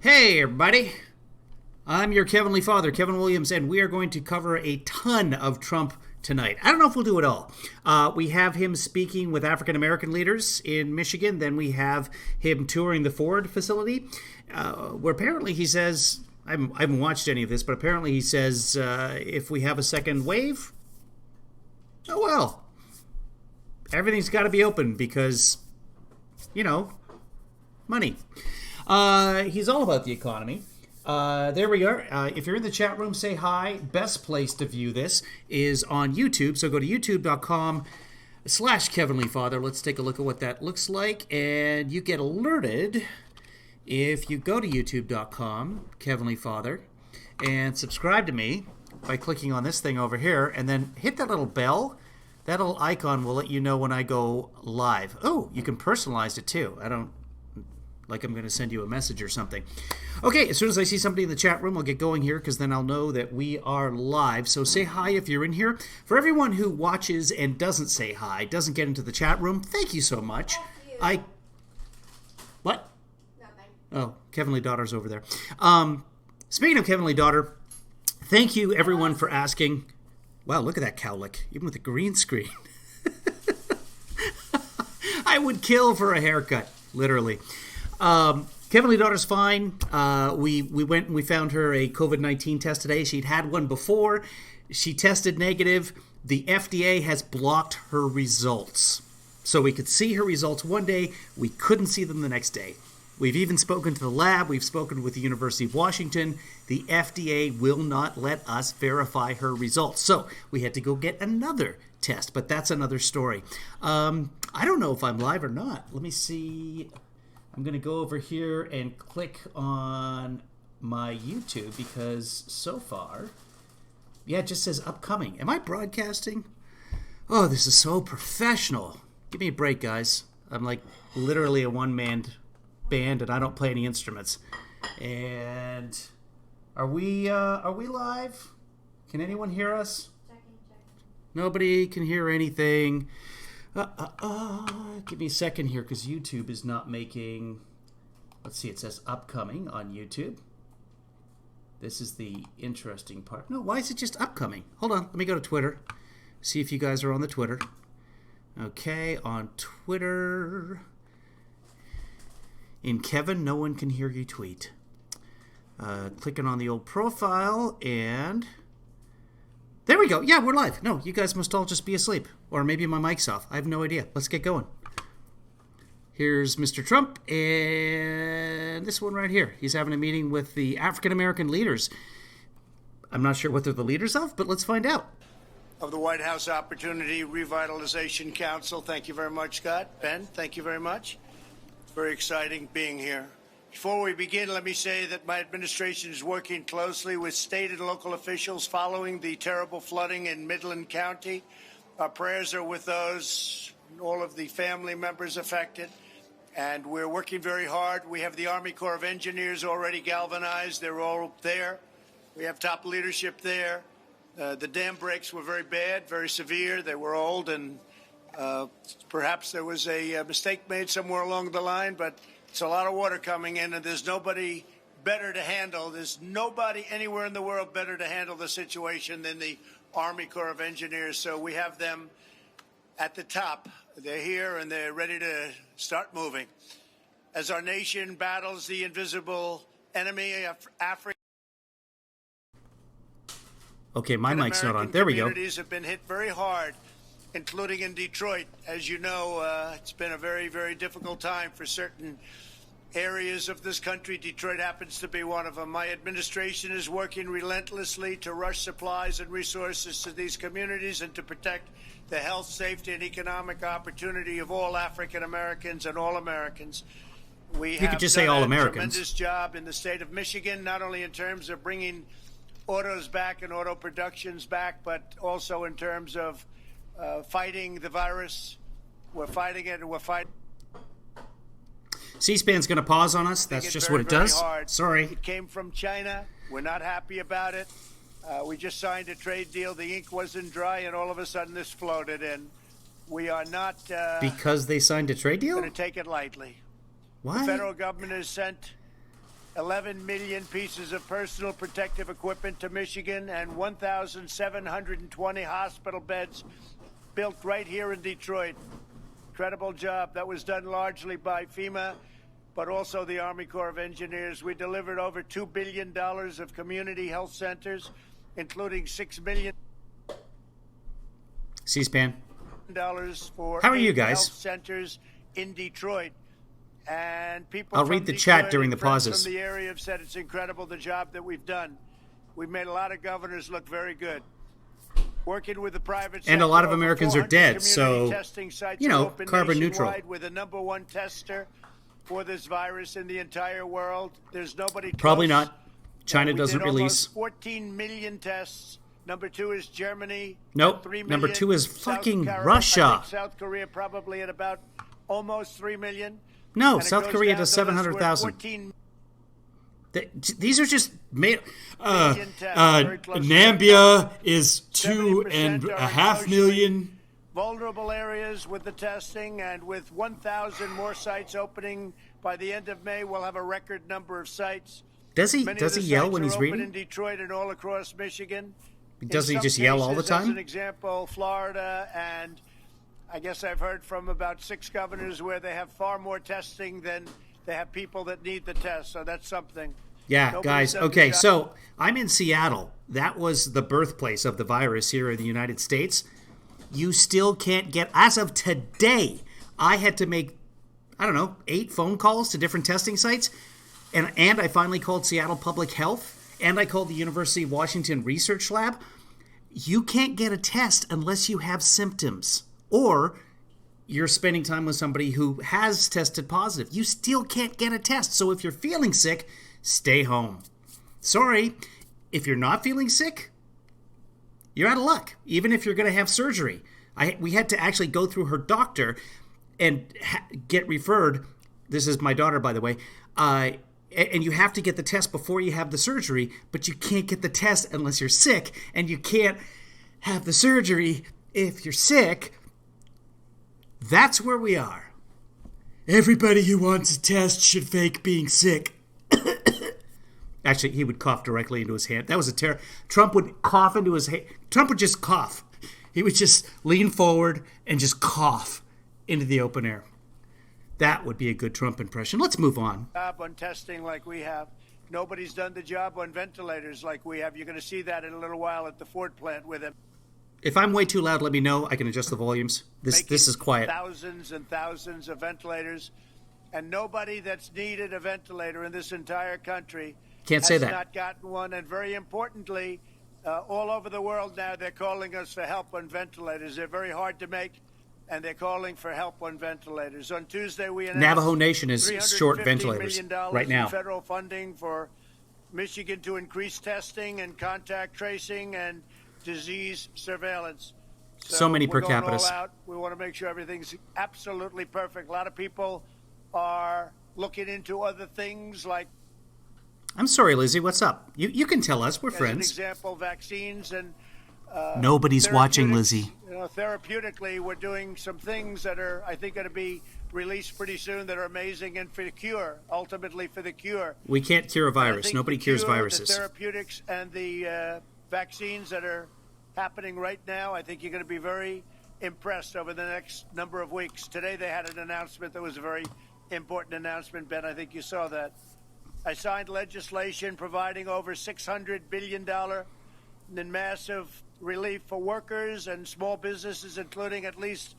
Hey, everybody. I'm your Kevinly Father, Kevin Williams, and we are going to cover a ton of Trump tonight. I don't know if we'll do it all. We have him speaking with African American leaders in Michigan. Then we have him touring the Ford facility, where apparently he says, I haven't watched any of this, but apparently he says if we have a second wave, oh well. Everything's got to be open because, money. He's all about the economy. There we are. If you're in the chat room, say hi. Best place to view this is on YouTube. So go to youtube.com/KevinlyFather. Let's take a look at what that looks like. And you get alerted if you go to youtube.com/KevinlyFather and subscribe to me by clicking on this thing over here and then hit that little bell. That little icon will let you know when I go live. Oh, you can personalize it too. I don't like I'm going to send you a message or something. Okay, as soon as I see somebody in the chat room, I'll get going here because then I'll know that we are live. So say hi if you're in here. For everyone who watches and doesn't say hi, doesn't get into the chat room, thank you so much. What? Nothing. Oh, Kevinly Daughter's over there. Speaking of Kevinly Daughter, thank you everyone for asking. Wow, look at that cowlick, even with a green screen. I would kill for a haircut, literally. Kevinly Daughter's fine. We went and we found her a COVID-19 test today. She'd had one before. She tested negative. The FDA has blocked her results. So we could see her results one day. We couldn't see them the next day. We've even spoken to the lab. We've spoken with the University of Washington. The FDA will not let us verify her results. So we had to go get another test, but that's another story. I don't know if I'm live or not. Let me see. I'm going to go over here and click on my YouTube because so far, yeah, it just says upcoming. Am I broadcasting? Oh, this is so professional. Give me a break, guys. I'm like literally a one-man band and I don't play any instruments. And are we live? Can anyone hear us? Checking. Nobody can hear anything. Give me a second here because YouTube is not making. Let's see, it says upcoming on YouTube. This is the interesting part. No, why is it just upcoming? Hold on, let me go to Twitter. See if you guys are on the Twitter. Okay, on Twitter. In Kevin, no one can hear you tweet. Clicking on the old profile and there we go. Yeah, we're live. No, you guys must all just be asleep. Or maybe my mic's off. I have no idea. Let's get going. Here's Mr. Trump and this one right here. He's having a meeting with the African American leaders. I'm not sure what they're the leaders of, but let's find out. Of the White House Opportunity Revitalization Council. Thank you very much, Scott. Ben, thank you very much. It's very exciting being here. Before we begin, let me say that my administration is working closely with state and local officials following the terrible flooding in Midland County. Our prayers are with those, all of the family members affected, and we're working very hard. We have the Army Corps of Engineers already galvanized. They're all there. We have top leadership there. The dam breaks were very bad, very severe. They were old, and perhaps there was a mistake made somewhere along the line, but it's a lot of water coming in, and there's nobody better to handle. There's nobody anywhere in the world better to handle the situation than the Army Corps of Engineers. So we have them at the top. They're here, and they're ready to start moving. As our nation battles the invisible enemy of Africa. Okay, my mic's not on. There we go. Communities have been hit very hard, including in Detroit. As you know, it's been a very, very difficult time for certain areas of this country. Detroit happens to be one of them. My administration is working relentlessly to rush supplies and resources to these communities and to protect the health, safety, and economic opportunity of all African Americans and all Americans. We You could just say all Americans. Tremendous job in the state of Michigan, not only in terms of bringing autos back and auto productions back, but also in terms of fighting the virus. We're fighting it, and we're fighting. C-SPAN's going to pause on us. That's just what it does. Sorry. It came from China. We're not happy about it. We just signed a trade deal. The ink wasn't dry, and all of a sudden this floated in. We are not because they signed a trade deal? going to take it lightly. Why? The federal government has sent 11 million pieces of personal protective equipment to Michigan, and 1,720 hospital beds built right here in Detroit. Incredible job. That was done largely by FEMA, but also the Army Corps of Engineers. We delivered over $2 billion of community health centers, including $6 million C-SPAN. For how are you guys? Health centers in Detroit. And people I'll from read the Detroit chat during the and friends pauses. from the area have said it's incredible the job that we've done. We've made a lot of governors look very good. Working with the private sector, And a lot of over Americans are 400 dead, so, community testing sites you are know, open carbon neutral. nationwide with the #1 tester for this virus in the entire world. There's nobody Probably close. not. China We doesn't did release. almost 14 million tests. Number 2 is Germany. Nope. 3 Number million. 2 is South fucking Korea, Russia. I think South Korea probably at about almost 3 million. No, And it South goes Korea down does the list. We're 700,000. 14 These are just made. million tests, very close to Nambia is 70% are 2.5 million. vulnerable areas with the testing, and with 1,000 more sites opening by the end of May, we'll have a record number of sites. Does he? Many Does of he the yell sites when are he's open reading? in Detroit and all across Michigan. Does In he some just yell all the cases, As an time? example, Florida, and I guess I've heard from about 6 governors where they have far more testing than they have people that need the test. So that's something. Yeah, Nobody's guys. done the Okay, job. so I'm in Seattle. That was the birthplace of the virus here in the United States. You still can't get, as of today, I had to make, I don't know, 8 phone calls to different testing sites. And I finally called Seattle Public Health, and I called the University of Washington Research Lab. You can't get a test unless you have symptoms, or you're spending time with somebody who has tested positive. You still can't get a test. So if you're feeling sick, stay home. Sorry, if you're not feeling sick, you're out of luck, even if you're going to have surgery. We had to actually go through her doctor and get referred. This is my daughter, by the way. And you have to get the test before you have the surgery, but you can't get the test unless you're sick, and you can't have the surgery if you're sick. That's where we are. Everybody who wants a test should fake being sick. Actually, he would cough directly into his hand. That was a terror. Trump would cough into his hand. Trump would just cough. He would just lean forward and just cough into the open air. That would be a good Trump impression. Let's move on. Job on testing like we have. Nobody's done the job on ventilators like we have. You're going to see that in a little while at the Ford plant with him. If I'm way too loud, let me know. I can adjust the volumes. This is quiet. Thousands and thousands of ventilators, and nobody that's needed a ventilator in this entire country Can't say has that. not gotten one. And very importantly, all over the world now, they're calling us for help on ventilators. They're very hard to make, and they're calling for help on ventilators. On Tuesday, we announced Navajo Nation is short $350 ventilators million right now. in federal funding for Michigan to increase testing and contact tracing and disease surveillance. So many we're per going capitas. all out. We want to make sure everything's absolutely perfect. A lot of people are looking into other things like, I'm sorry, Lizzie. What's up? You can tell us. We're as an friends. example, vaccines and Nobody's watching, therapeutics. Lizzie. You know, therapeutically, we're doing some things that are, I think, going to be released pretty soon that are amazing, and for the cure, ultimately for the cure. We can't cure a I virus. think Nobody the cures cure, viruses. The therapeutics and the vaccines that are happening right now, I think you're going to be very impressed over the next number of weeks. Today they had an announcement that was a very important announcement, Ben. I think you saw that. I signed legislation providing over $600 billion in massive relief for workers and small businesses, including at least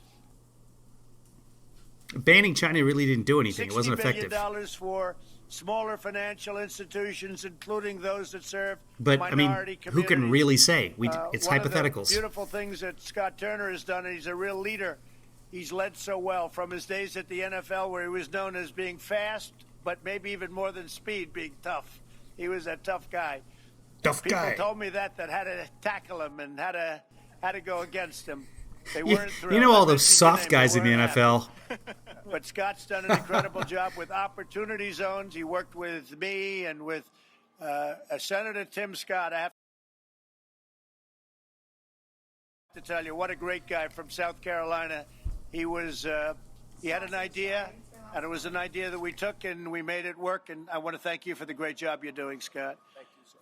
Banning China really didn't do anything. It wasn't $60 billion effective. for smaller financial institutions, including those that serve But, I mean, minority who can communities. really say? It's One of the hypotheticals. beautiful things that Scott Turner has done, and he's a real leader. He's led so well from his days at the NFL, where he was known as being fast, but maybe even more than speed, being tough. He was a tough guy. Tough People guy. told me that had to tackle him and had to go against him. They You, weren't thrilled. you know all I those mentioned your soft name, guys they in the weren't happy. NFL. But Scott's done an incredible job with opportunity zones. He worked with me and with Senator Tim Scott. I have to tell you, what a great guy from South Carolina. He was. He had an idea. And it was an idea that we took and we made it work. And I want to thank you for the great job you're doing, Scott. Thank you, sir.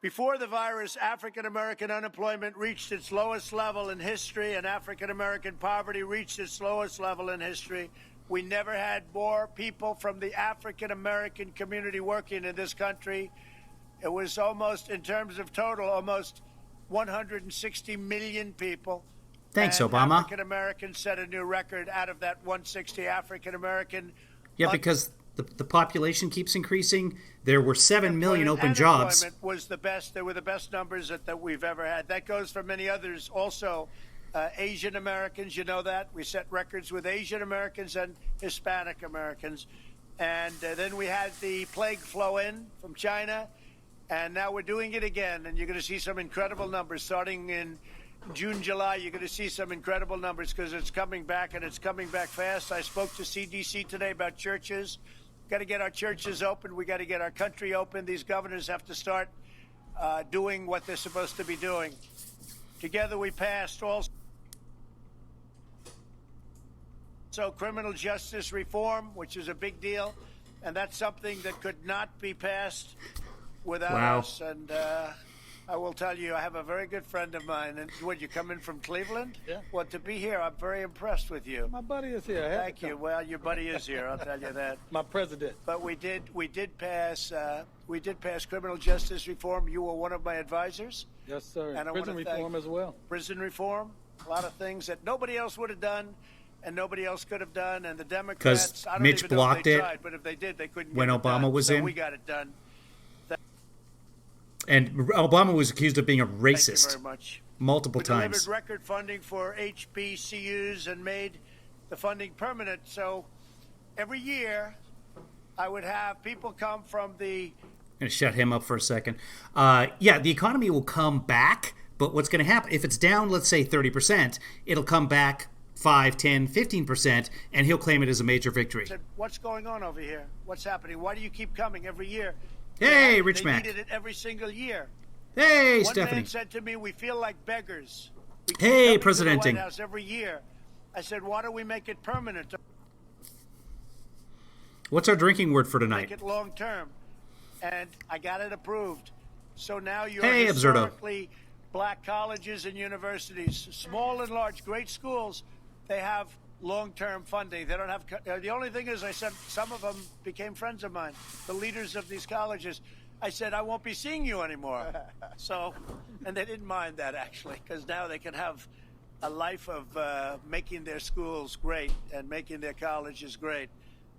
Before the virus, African-American unemployment reached its lowest level in history, and African-American poverty reached its lowest level in history. We never had more people from the African-American community working in this country. It was almost, in terms of total, almost 160 million people. Thanks, and Obama. African-Americans set a new record out of that 160 African-American. Yeah, because the population keeps increasing. There were 7 million open jobs. Was the best. They were the best numbers that we've ever had. That goes for many others also. Asian Americans, you know that. We set records with Asian Americans and Hispanic Americans. And then we had the plague flow in from China. And now we're doing it again. And you're going to see some incredible numbers starting in June, July. You're going to see some incredible numbers because it's coming back, and it's coming back fast. I spoke to CDC today about churches. Got to get our churches open. We got to get our country open. These governors have to start doing what they're supposed to be doing. Together we passed also criminal justice reform, which is a big deal. And that's something that could not be passed without us. And I will tell you, I have a very good friend of mine. And what, you come in from Cleveland? Yeah. Well, to be here, I'm very impressed with you. My buddy is here. Thank you. Well, your buddy is here. I'll tell you that. My president. But we did pass criminal justice reform. You were one of my advisors. Yes, sir. And I prison wanna reform thank as well. Prison reform, a lot of things that nobody else would have done, and nobody else could have done. And the Democrats, Because I don't Mitch even know if blocked they it tried, but if they did, they couldn't. when get it Obama done. was So in. we got it done. And Obama was accused of being a Thank you racist very much. multiple We times. delivered record funding for HBCUs and made the funding permanent. So every year, I would have people come from the. I'm going to shut him up for a second. Yeah, the economy will come back, but what's going to happen, if it's down, let's say 30%, it'll come back 5, 10, 15%, and he'll claim it as a major victory. Said, what's going on over here? What's happening? Why do you keep coming every year? Hey, Rich They Mac. needed it every single year. Hey, One Stephanie. man said to me, "We feel like beggars." We keep Hey, coming to the Presidenting. White House every year. I said, "Why don't we make it permanent? What's our drinking word for tonight? Make it long term?" And I got it approved. So now you're Hey, Absurdo. historically black colleges and universities, small and large, great schools. They have long-term funding. They don't have. The only thing is, I said some of them became friends of mine, the leaders of these colleges. I said, I won't be seeing you anymore. So, and they didn't mind that actually, because now they can have a life of making their schools great and making their colleges great.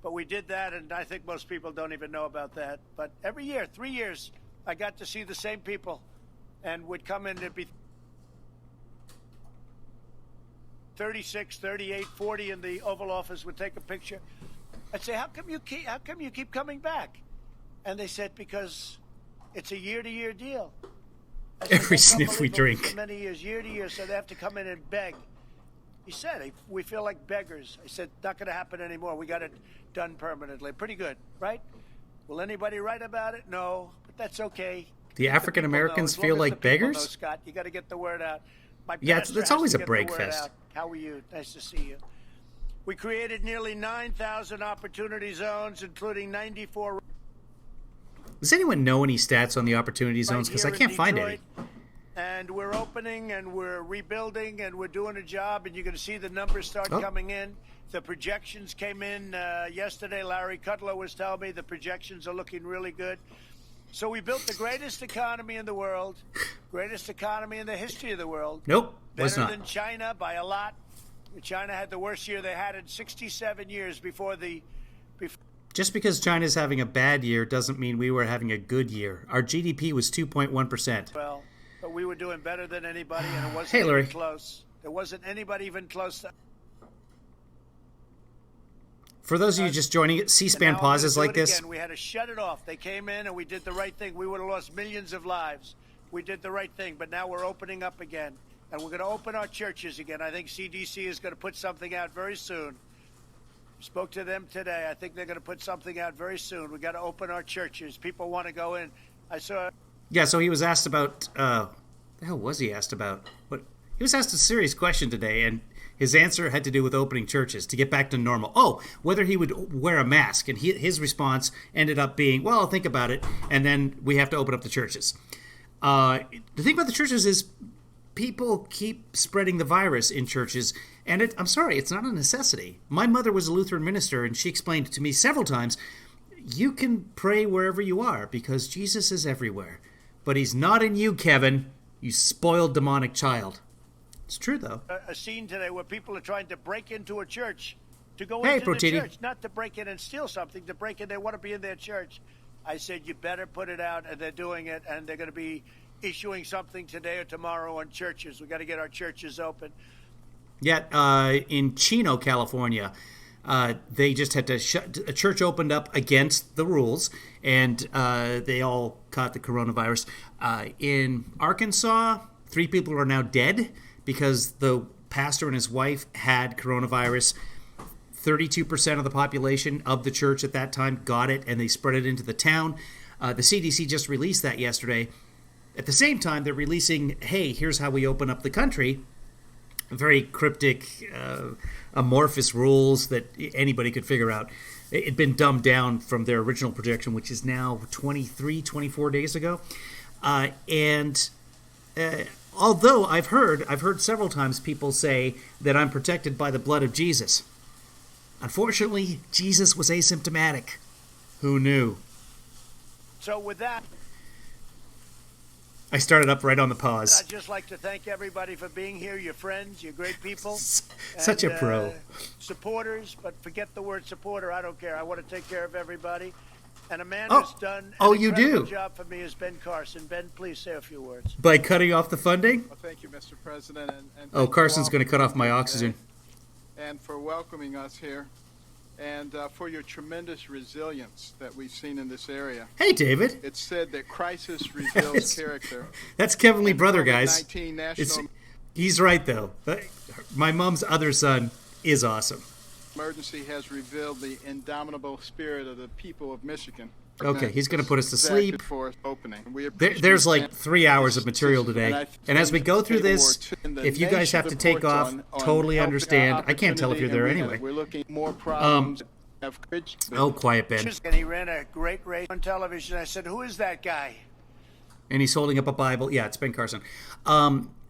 But we did that, and I think most people don't even know about that. But every year, 3 years, I got to see the same people, and would come in and be 36, 38, 40 in the Oval Office, would take a picture. I'd say, how come you keep coming back? And they said, because it's a year-to-year deal. I said, Every "That's sniff we unbelievable. drink." For many years, year to year, so they have to come in and beg. He said, we feel like beggars. I said, not going to happen anymore. We got it done permanently. Pretty good, right? Will anybody write about it? No, but that's okay. The African Americans As long feel as like the people know, beggars? Scott, you got to get the word out. My Yeah, pastor it's has always to a get the brag word fest. out. How are you? Nice to see you. We created nearly 9,000 opportunity zones, including 94 Does anyone know any stats on the opportunity zones? Because I here in can't find any. Detroit. And we're opening and we're rebuilding and we're doing a job, and you're going to see the numbers start Oh. coming in. The projections came in yesterday. Larry Kudlow was telling me the projections are looking really good. So we built the greatest economy in the world, greatest economy in the history of the world. Nope, was Better not. than China by a lot. China had the worst year they had in 67 years before the. Just because China's having a bad year doesn't mean we were having a good year. Our GDP was 2.1%. Well, but we were doing better than anybody, and it wasn't Hey, Larry. even close. There wasn't anybody even close to. For those of you just joining it, And C-SPAN now I'm pauses gonna do like it this. again. We had to shut it off. They came in and we did the right thing. We would have lost millions of lives. We did the right thing, but now we're opening up again, and we're going to open our churches again. I think CDC is going to put something out very soon. Spoke to them today. I think they're going to put something out very soon. We got to open our churches. People want to go in. I saw. Yeah, so he was asked about, the hell was he asked about? What? He was asked a serious question today, and His answer had to do with opening churches to get back to normal. Oh, whether he would wear a mask. And his response ended up being, well, I'll think about it, and then we have to open up the churches. The thing about the churches is people keep spreading the virus in churches, and I'm sorry, it's not a necessity. My mother was a Lutheran minister, and she explained to me several times, you can pray wherever you are because Jesus is everywhere. But he's not in you, Kevin, you spoiled demonic child. It's true, though. A scene today where people are trying to break into a church, to go Hey, into Protini. the church, not to break in and steal something, to break in. They want to be in their church. I said, you better put it out, and they're doing it, and they're going to be issuing something today or tomorrow on churches. We got to get our churches open. Yeah, in Chino, California, they just had to a church opened up against the rules, and they all caught the coronavirus. In Arkansas, 3 people are now dead because the pastor and his wife had coronavirus. 32% of the population of the church at that time got it, and they spread it into the town. The CDC just released that yesterday. At the same time, they're releasing, hey, here's how we open up the country. Very cryptic, amorphous rules that anybody could figure out. It'd been dumbed down from their original projection, which is now 24 days ago. Although I've heard several times people say that I'm protected by the blood of Jesus. Unfortunately, Jesus was asymptomatic. Who knew? So with that, I started up right on the pause. I'd just like to thank everybody for being here, your friends, your great people. Such a pro. Supporters, but forget the word supporter. I don't care. I want to take care of everybody. And a man Oh. who's done Oh, an you incredible do? job for me is Ben Carson. Ben, please say a few words. By cutting off the funding? Well, thank you, Mr. President. And Oh, thank you Carson's all going to for cut off my being here oxygen. today and for welcoming us here, and for your tremendous resilience that we've seen in this area. Hey, David. It's said that crisis reveals character. That's Kevin Lee And Brother, guys. COVID-19 It's, national he's right, though. My mom's other son is awesome. emergency has revealed the indomitable spirit of the people of Michigan. Okay, he's going to put us to Exacted sleep. For opening. We There's appreciate like 3 hours of material today. And as we go through this, if you guys have to take off, totally understand. I can't tell if you're there anyway. We're looking at more problems. Oh, quiet, Ben. And he ran a great race on television. I said, who is that guy? And he's holding up a Bible. Yeah, it's Ben Carson.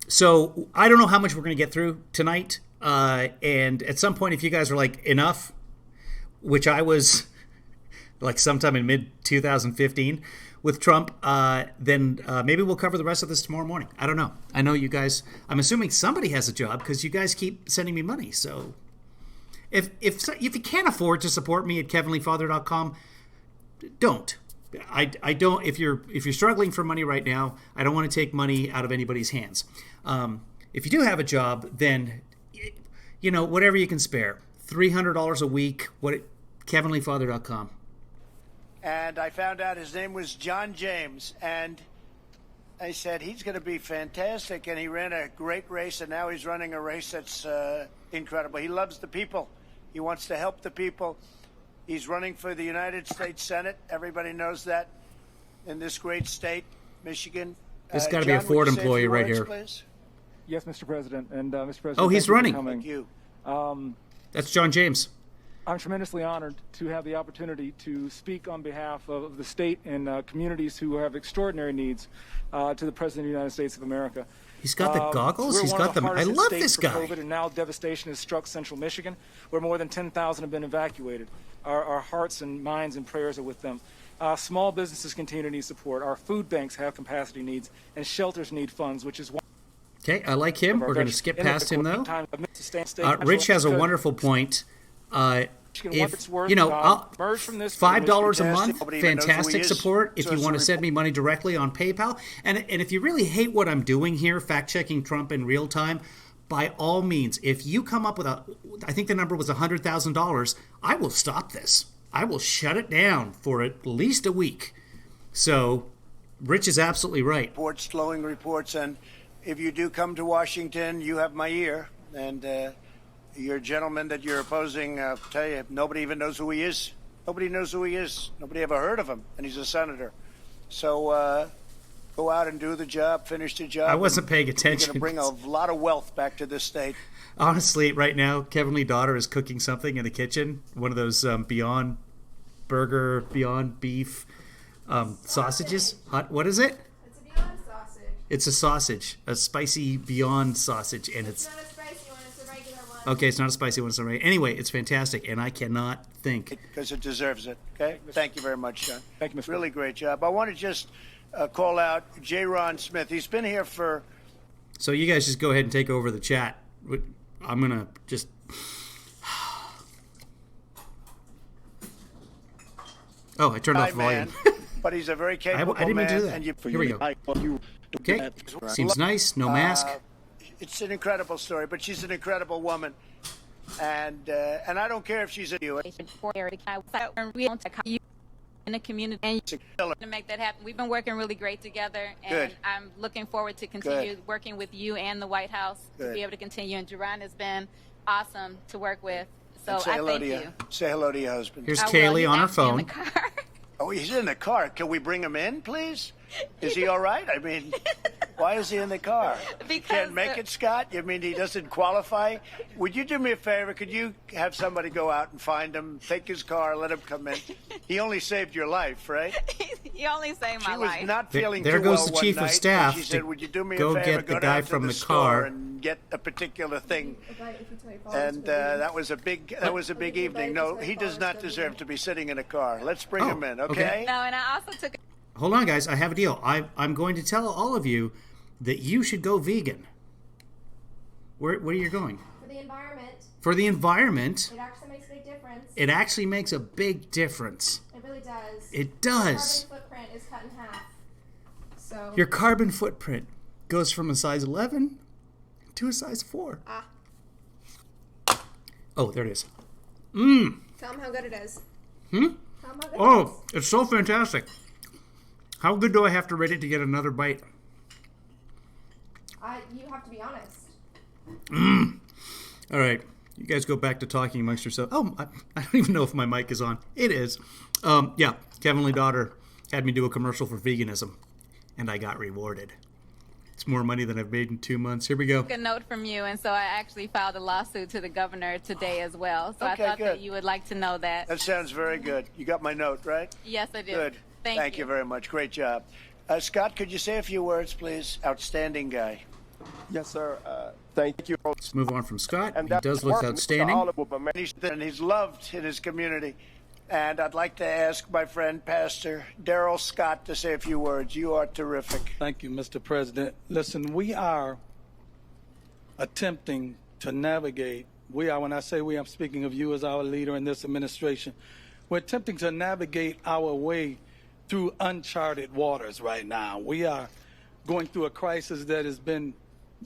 So I don't know how much we're going to get through tonight. And at some point, if you guys are like, enough, which I was like sometime in mid-2015 with Trump, then maybe we'll cover the rest of this tomorrow morning. I don't know. I know you guys, I'm assuming somebody has a job because you guys keep sending me money. So if you can't afford to support me at kevinleefather.com, don't. I don't. If you're struggling for money right now, I don't want to take money out of anybody's hands. If you do have a job, then whatever you can spare, $300 a week. kevinleefather.com. And I found out his name was John James, and I said he's going to be fantastic. And he ran a great race, and now he's running a race that's incredible. He loves the people. He wants to help the people. He's running for the United States Senate. Everybody knows that in this great state, Michigan. This has got to be a John, Ford would you say a employee few right words, here. Please? Yes, Mr. President. And Mr. President, Oh, he's thank you for running. coming. Thank you. That's John James. I'm tremendously honored to have the opportunity to speak on behalf of the state and communities who have extraordinary needs to the President of the United States of America. He's got the goggles. We're He's one got of the them. I hardest love states this for guy. COVID, and now devastation has struck central Michigan, where more than 10,000 have been evacuated. Our hearts and minds and prayers are with them. Small businesses continue to need support. Our food banks have capacity needs, and shelters need funds, which is why. Okay, I like him. We're going to skip past him, though. Rich has a Because wonderful point. Michigan, what it's worth, merge from this $5 a month, Nobody even knows who he fantastic is. support if So you it's want a to send me money directly on PayPal. And if you really hate what I'm doing here, fact-checking Trump in real time, by all means, if you come up with I think the number was $100,000, I will stop this. I will shut it down for at least a week. So Rich is absolutely right. Reports, glowing reports, and if you do come to Washington, you have my ear. And your gentleman that you're opposing, I'll tell you, nobody even knows who he is. Nobody knows who he is. Nobody ever heard of him, and he's a senator. So Go out and do the job, finish the job. I wasn't paying You're attention. going to bring a lot of wealth back to this state. Honestly, right now, Kevin Lee Daughter is cooking something in the kitchen. One of those Beyond Burger, Beyond Beef sausages. What is it? It's a Beyond sausage. It's a sausage, a spicy Beyond sausage, and It's not a spicy one, it's a regular one. okay. It's not a spicy one. It's not right. Anyway, it's fantastic, and I cannot think. Because it deserves it. Okay? Thank you very much, John. Thank you, Mr. Really great job. I want to just call out J. Ron Smith. He's been here for... So you guys just go ahead and take over the chat. I'm gonna just. Oh, I turned off the volume. But he's a very capable I didn't mean man. to do that. And Here we go. Okay, seems nice. No mask. It's an incredible story, but she's an incredible woman. And I don't care if she's a you. In the community and to make that happen. We've been working really great together, and Good. I'm looking forward to continue working with you and the White House to be able to continue. And Jerron has been awesome to work with, so Say I hello thank to you. Say hello to your husband. Here's I will. Kaylee He's on her actually in phone. the car. Oh, he's in the car. Can we bring him in, please? Is he all right? I mean, why is he in the car? He Because can't make it, Scott? You mean he doesn't qualify? Would you do me a favor? Could you have somebody go out and find him, take his car, let him come in? He only saved your life, right? You only saved my She was life. not feeling There too goes well the one chief of night, staff and she said, to would you do me go a favor? get the Go guy down to from the store car. and get a particular thing. If you tell your followers And to go that was a big evening. No, he does not deserve to be sitting in a car. Let's bring Oh, him in, okay. okay? No, and I also took Hold on, guys. I have a deal. I'm going to tell all of you that you should go vegan. Where are you going? for the environment. For the environment, It actually makes a big difference. it actually makes a big difference. It really does. It does. Carbon footprint is cut in half. So Your carbon footprint goes from a size 11 to a size 4. Oh, there it is. tell them how good it is. Tell them how good it is. Oh, it's so fantastic. How good do I have to rate it to get another bite? You have to be honest. All right. You guys go back to talking amongst yourselves. Oh, I don't even know if my mic is on. It is. Yeah, Kevin Lee Daughter had me do a commercial for veganism, and I got rewarded. It's more money than I've made in 2 months. Here we go. a note from you, and so I actually filed a lawsuit to the governor today as well. So Okay, I thought good. that you would like to know that. That sounds very good. You got my note, right? Yes, I do. Good. Thank you very much. Great job. Scott, could you say a few words, please? Outstanding guy. Yes, sir. Thank you. Let's move on from Scott. And He that does look work, Mr. outstanding. Oliver, but man, And he's loved in his community. And I'd like to ask my friend, Pastor Darrell Scott, to say a few words. You are terrific. Thank you, Mr. President. Listen, we are attempting to navigate. When I say we, I'm speaking of you as our leader in this administration. We're attempting to navigate our way through uncharted waters right now. We are going through a crisis that has been,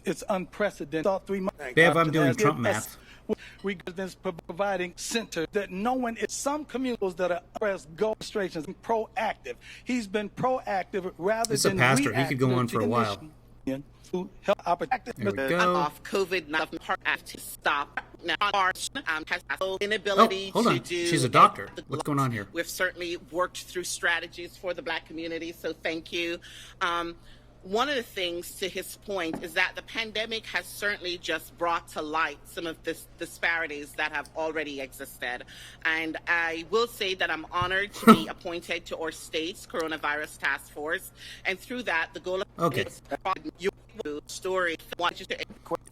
it's unprecedented. All 3 months. Bev, I'm doing Trump math. We is providing center that no one is some communities that are demonstrations proactive. He's been proactive rather This is a than pastor. He could go on for a while. To help opportunity. There we go. Off COVID-19 have to stop now. Has no inability Oh, hold on. to do. She's a doctor. What's going on here? We've certainly worked through strategies for the Black community, so thank you. One of the things, to his point, is that the pandemic has certainly just brought to light some of the disparities that have already existed. And I will say that I'm honored to be appointed to our state's coronavirus task force. And through that, the goal of Okay. your story.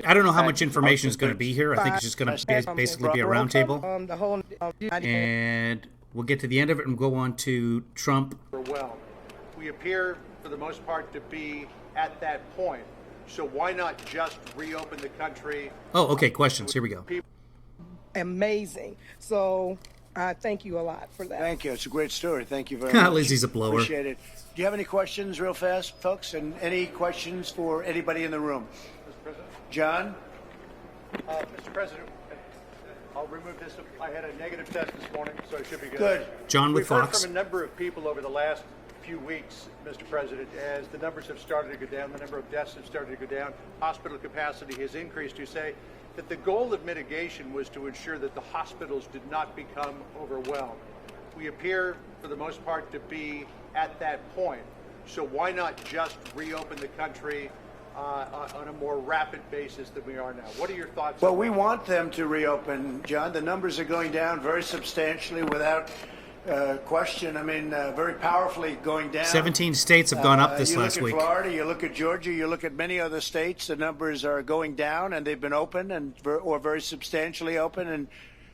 I don't know how much information is going to be here. I think it's just going to basically be a roundtable. And we'll get to the end of it and go on to Trump. Well, we appear, for the most part, to be at that point. So why not just reopen the country? Oh, okay. Questions. Here we go. Amazing. So thank you a lot for that. Thank you. It's a great story. Thank you very much. Lizzie's a blower. Appreciate it. Do you have any questions real fast, folks? And any questions for anybody in the room? Mr. President? John? Mr. President, I'll remove this. I had a negative test this morning, so it should be good. Good. John with We've heard Fox. from a number of people over the last few weeks, Mr. President, as the numbers have started to go down, the number of deaths have started to go down, hospital capacity has increased. You say that the goal of mitigation was to ensure that the hospitals did not become overwhelmed. We appear, for the most part, to be at that point. So why not just reopen the country on a more rapid basis than we are now? What are your thoughts? Well, we want them to reopen, John. The numbers are going down very substantially without question. I mean, very powerfully going down. 17 states have gone up this last week. You look at Florida, you look at Georgia, you look at many other states, the numbers are going down, and they've been open or very substantially open and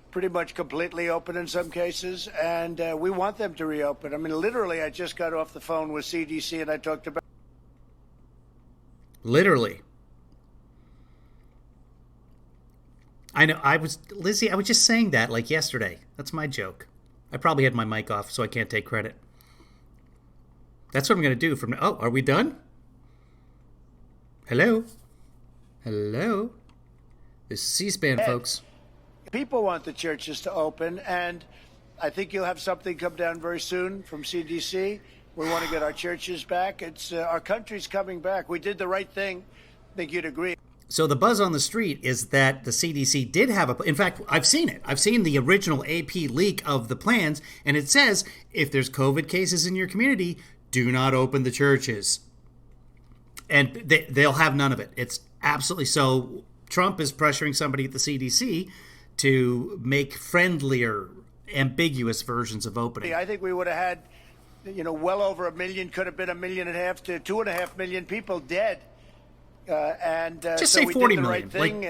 pretty much completely open in some cases. And we want them to reopen. I mean, literally, I just got off the phone with CDC and I talked about... Literally. I know. Lizzie, I was just saying that like yesterday. That's my joke. I probably had my mic off, so I can't take credit. That's what I'm going to do from now. Oh, are we done? Hello? Hello? This is C-SPAN, folks. People want the churches to open, and I think you'll have something come down very soon from CDC. We want to get our churches back. It's our country's coming back. We did the right thing. I think you'd agree. So the buzz on the street is that the CDC did have a... In fact, I've seen it. I've seen the original AP leak of the plans, and it says, if there's COVID cases in your community, do not open the churches. And they'll have none of it. It's absolutely... So Trump is pressuring somebody at the CDC to make friendlier, ambiguous versions of opening. I think we would have had, well over 1 million, could have been 1.5 million to 2.5 million people dead. And just so say we 40 did the million. right thing.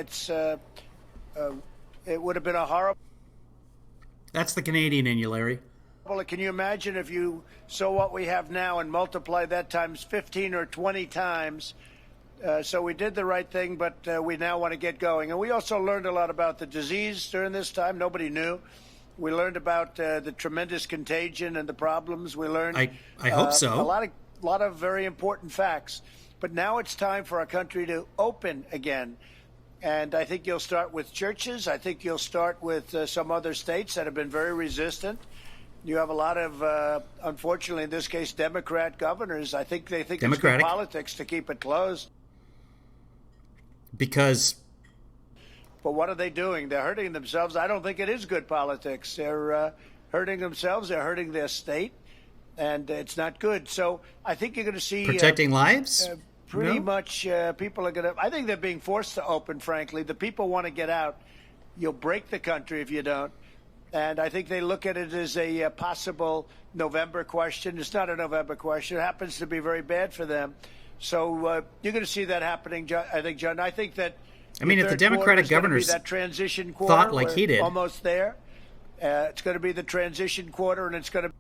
It would have been a horrible. That's the Canadian in you, Larry. Well, can you imagine if you saw what we have now and multiply that times 15 or 20 times? So we did the right thing, but we now want to get going. And we also learned a lot about the disease during this time. Nobody knew. We learned about the tremendous contagion and the problems. We learned. I hope so. A lot of very important facts. But now it's time for our country to open again. And I think you'll start with churches. I think you'll start with some other states that have been very resistant. You have a lot of, unfortunately, in this case, Democrat governors. I think they think it's good politics to keep it closed. Because... But what are they doing? They're hurting themselves. I don't think it is good politics. They're hurting themselves. They're hurting their state. And it's not good. So I think you're going to see... Protecting lives? Pretty much people are going to... I think they're being forced to open, frankly. The people want to get out. You'll break the country if you don't. And I think they look at it as a possible November question. It's not a November question. It happens to be very bad for them. So you're going to see that happening, I think, John. I think that... I mean, if the Democratic governors that transition quarter, thought like he did... Almost there. It's going to be the transition quarter, and it's going to...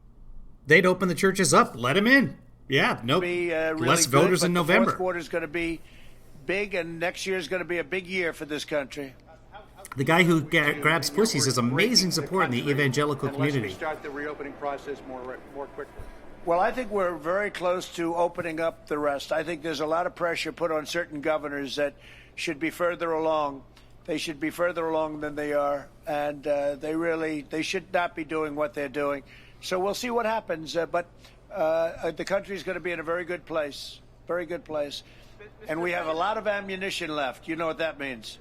They'd open the churches up. Let them in. Yeah, nope. Really less voters in November. The fourth quarter is going to be big, and next year is going to be a big year for this country. The guy who grabs pussies has amazing support in the evangelical community. Unless we start the reopening process more quickly. Well, I think we're very close to opening up the rest. I think there's a lot of pressure put on certain governors that should be further along. They should be further along than they are, and they should not be doing what they're doing. So we'll see what happens, but the country is going to be in a very good place, and we have a lot of ammunition left. You know what that means?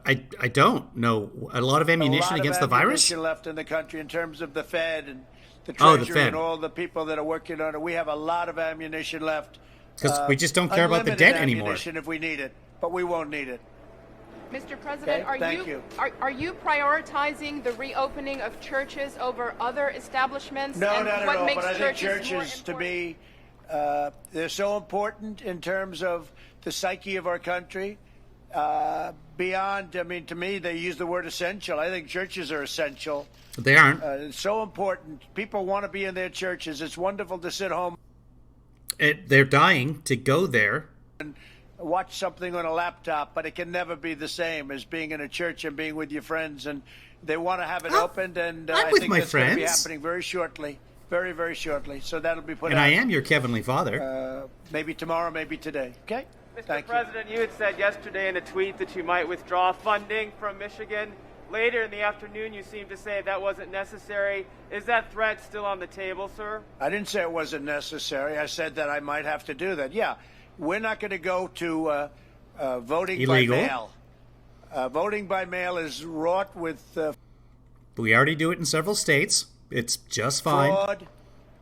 I don't know. A lot of ammunition against the virus? Left in the country in terms of the Fed and the Treasury the Fed. And all the people that are working on it. We have a lot of ammunition left. Because we just don't care about the debt anymore. Ammunition if we need it, but we won't need it. Mr. President, okay? Are you prioritizing the reopening of churches over other establishments? No, and not what at all. makes But I think churches churches, to me, they're so important in terms of the psyche of our country. Beyond, I mean, to me, they use the word essential. I think churches are essential. They aren't. It's so important. People want to be in their churches. It's wonderful to sit home. They're dying to go there. And watch something on a laptop, but it can never be the same as being in a church and being with your friends. And they want to have it opened, and I think that's going to be happening very shortly, very, very shortly. So that'll be put out. And I am your Heavenly Father. Maybe tomorrow, maybe today. Okay? Mr. President, you had said yesterday in a tweet that you might withdraw funding from Michigan. Later in the afternoon, you seemed to say that wasn't necessary. Is that threat still on the table, sir? I didn't say it wasn't necessary. I said that I might have to do that. Yeah, we're not going to go to voting illegal by mail. Voting by mail is wrought with... we already do it in several states. It's just fine. Fraud,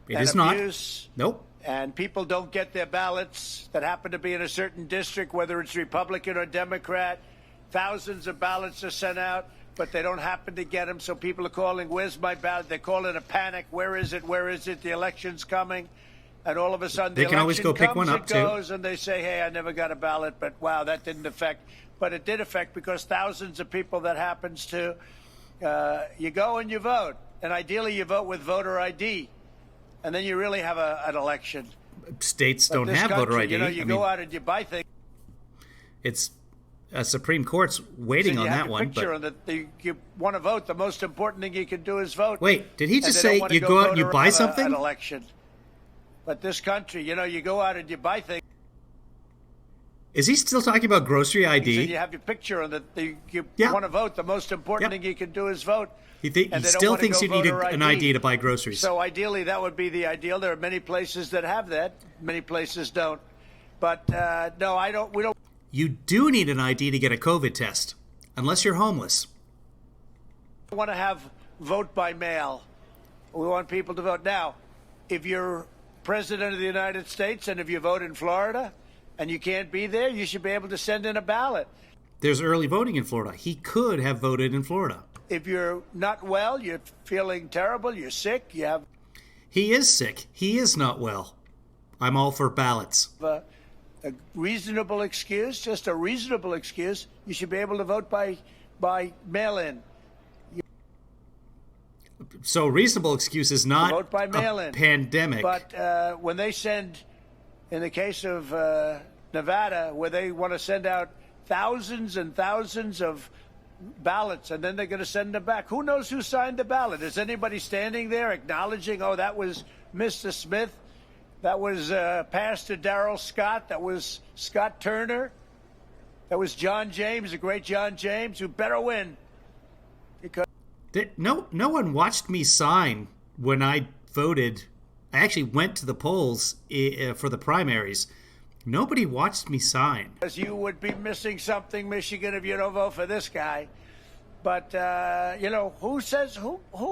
It is not. Abuse, nope. And people don't get their ballots that happen to be in a certain district, whether it's Republican or Democrat. Thousands of ballots are sent out, but they don't happen to get them. So people are calling, where's my ballot? They call it a panic. Where is it? Where is it? The election's coming. And all of a sudden, they can always go pick one up, goes, and they say, hey, I never got a ballot, but wow, that didn't affect. But it did affect because thousands of people that happens to, you go and you vote. And ideally, you vote with voter ID. And then you really have an election. States don't have voter ID. You know, you go out and you buy things. It's Supreme Court's waiting so on that one. But you want to vote. The most important thing you can do is vote. Wait, did he just say you go out and you buy something? An election. But this country, you know, you go out and you buy things. Is he still talking about grocery ID? And you have your picture on you want to vote. The most important thing you can do is vote. He still thinks you need an ID to buy groceries. So ideally, that would be the ideal. There are many places that have that. Many places don't. But no, I don't. We don't. You do need an ID to get a COVID test, unless you're homeless. We want to have vote by mail. We want people to vote. Now, if you're president of the United States and if you vote in Florida and you can't be there, you should be able to send in a ballot. There's early voting in Florida. He could have voted in Florida. If you're not well, you're feeling terrible, you're sick, you have... He is sick. He is not well. I'm all for ballots. A reasonable excuse, just a reasonable excuse, you should be able to vote by mail-in. So reasonable excuse is not vote by mail-in. Pandemic. But when they send, in the case of Nevada, where they want to send out thousands and thousands of ballots, and then they're going to send them back. Who knows who signed the ballot? Is anybody standing there acknowledging, oh, that was Mr. Smith, that was Pastor Darrell Scott, that was Scott Turner, that was John James, the great John James, who better win. Because no one watched me sign when I voted. I actually went to the polls for the primaries. Nobody watched me sign. Because you would be missing something, Michigan, if you don't vote for this guy. But, you know, who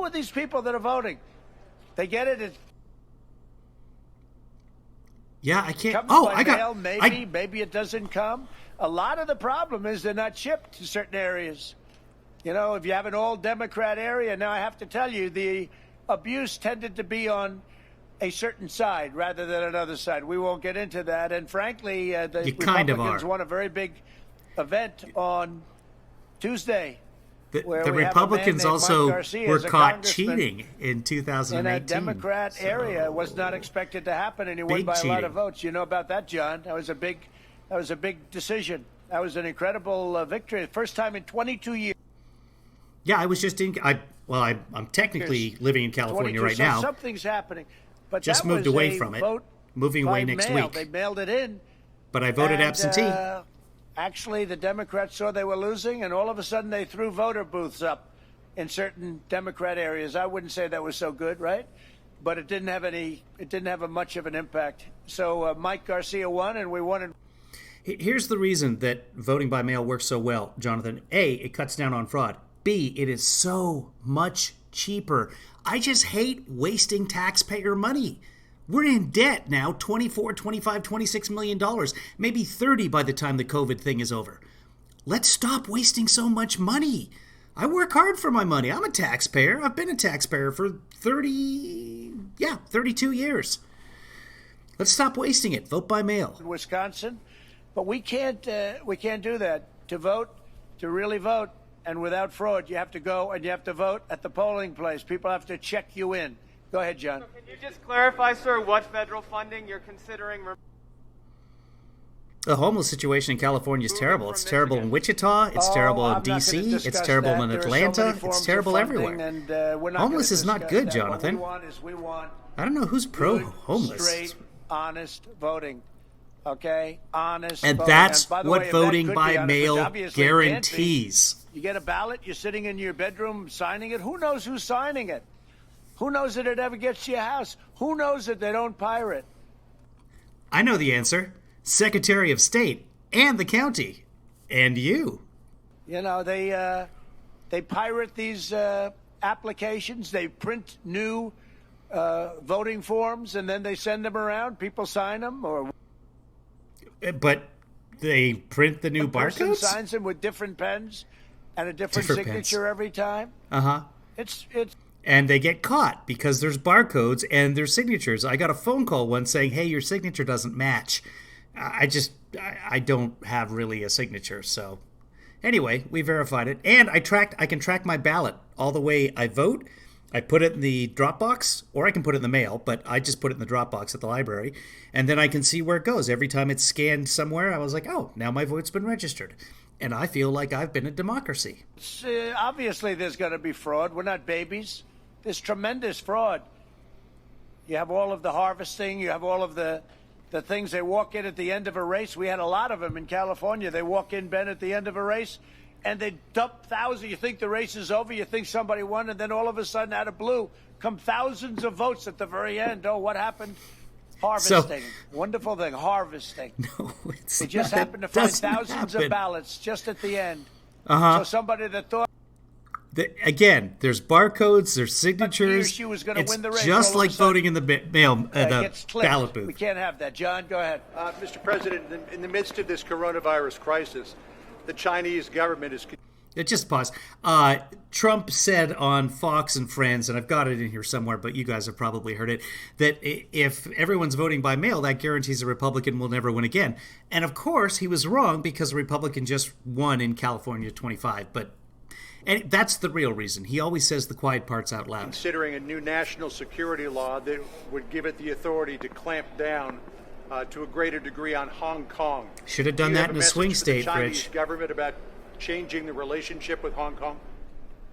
are these people that are voting? They get it. Yeah, I can't. Maybe it doesn't come. A lot of the problem is they're not shipped to certain areas. You know, if you have an all-Democrat area, now I have to tell you, the abuse tended to be on a certain side rather than another side. We won't get into that. And frankly, the Republicans won a very big event on Tuesday. The Republicans also were caught cheating in 2018. In a Democrat area, was not expected to happen, and he won by a lot of votes. You know about that, John? That was a big decision. That was an incredible victory. The first time in 22 years. Yeah, I was just I'm technically living in California right now. Something's happening. But just moved away from it. Moving away next week. They mailed it in. But I voted absentee. Actually, the Democrats saw they were losing, and all of a sudden they threw voter booths up in certain Democrat areas. I wouldn't say that was so good, right? But it didn't have much of an impact. So Mike Garcia won, and we won. Here's the reason that voting by mail works so well, Jonathan. A, it cuts down on fraud. B, it is so much cheaper. I just hate wasting taxpayer money. We're in debt now, $24, $25, $26 million, maybe 30 by the time the COVID thing is over. Let's stop wasting so much money. I work hard for my money. I'm a taxpayer. I've been a taxpayer for 32 years. Let's stop wasting it. Vote by mail. Wisconsin, but we can't do that. To vote, to really vote, and without fraud, you have to go and you have to vote at the polling place. People have to check you in. Go ahead, John. So can you just clarify, sir, what federal funding you're considering? The homeless situation in California is terrible. It's terrible in Wichita. It's terrible in D.C. It's terrible in Atlanta. It's terrible everywhere. Homeless is not good, Jonathan. I don't know who's pro-homeless. Straight, honest voting. Okay? Honest and voting. That's what voting by mail guarantees. You get a ballot, you're sitting in your bedroom signing it. Who knows who's signing it? Who knows that it ever gets to your house? Who knows that they don't pirate? I know the answer. Secretary of State and the county. And you. You know, they pirate these applications. They print new voting forms, and then they send them around? People sign them? Or But they print the new person barcodes? signs them with different pens and a different signature pens. every time? Uh-huh. It's And they get caught because there's barcodes and there's signatures. I got a phone call once saying, hey, your signature doesn't match. I don't have really a signature. So anyway, we verified it. And I can track my ballot all the way I vote. I put it in the Dropbox, or I can put it in the mail, but I just put it in the Dropbox at the library. And then I can see where it goes. Every time it's scanned somewhere, I was like, oh, now my vote's been registered. And I feel like I've been a democracy. Obviously, there's going to be fraud. We're not babies. There's tremendous fraud. You have all of the harvesting. You have all of the things they walk in at the end of a race. We had a lot of them in California. They walk in, Ben, at the end of a race, and they dump thousands. You think the race is over. You think somebody won, and then all of a sudden, out of blue, come thousands of votes at the very end. Oh, what happened? Harvesting. Wonderful thing, harvesting. No, it's They just not. happened to It find doesn't thousands happen. of ballots just at the end. Uh-huh. So somebody that thought Again, there's barcodes, there's signatures. she was gonna it's win the race, just all of like a sudden, voting in the mail, the gets clipped. ballot booth. We can't have that. John, go ahead. Mr. President, in the midst of this coronavirus crisis, the Chinese government is... Just pause. Trump said on Fox and Friends, and I've got it in here somewhere, but you guys have probably heard it, that if everyone's voting by mail, that guarantees a Republican will never win again. And of course, he was wrong because a Republican just won in California 25. And that's the real reason. He always says the quiet parts out loud. considering a new national security law that would give it the authority to clamp down to a greater degree on Hong Kong. Should have done Do you that have in a message swing for the state, Chinese Rich. government about changing the relationship with Hong Kong?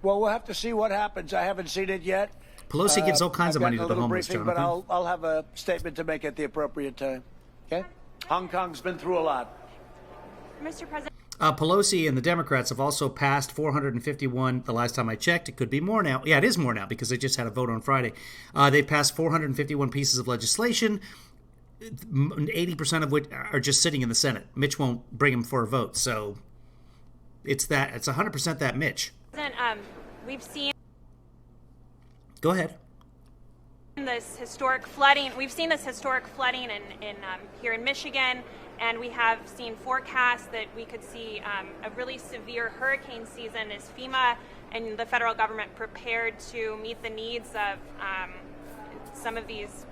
Well, we'll have to see what happens. I haven't seen it yet. Pelosi gives all kinds I've of money gotten to a the little homeless, briefing, Jonathan. but I'll have a statement to make at the appropriate time. Okay? Hong Kong's been through a lot. Mr. President. Pelosi and the Democrats have also passed 451. The last time I checked, it could be more now. Yeah, it is more now because they just had a vote on Friday. They passed 451 pieces of legislation, 80% of which are just sitting in the Senate. Mitch won't bring them for a vote, so it's 100% that Mitch. We've seen Go ahead. this historic flooding. We've seen this historic flooding in here in Michigan. And we have seen forecasts that we could see a really severe hurricane season. Is FEMA and the federal government prepared to meet the needs of some of these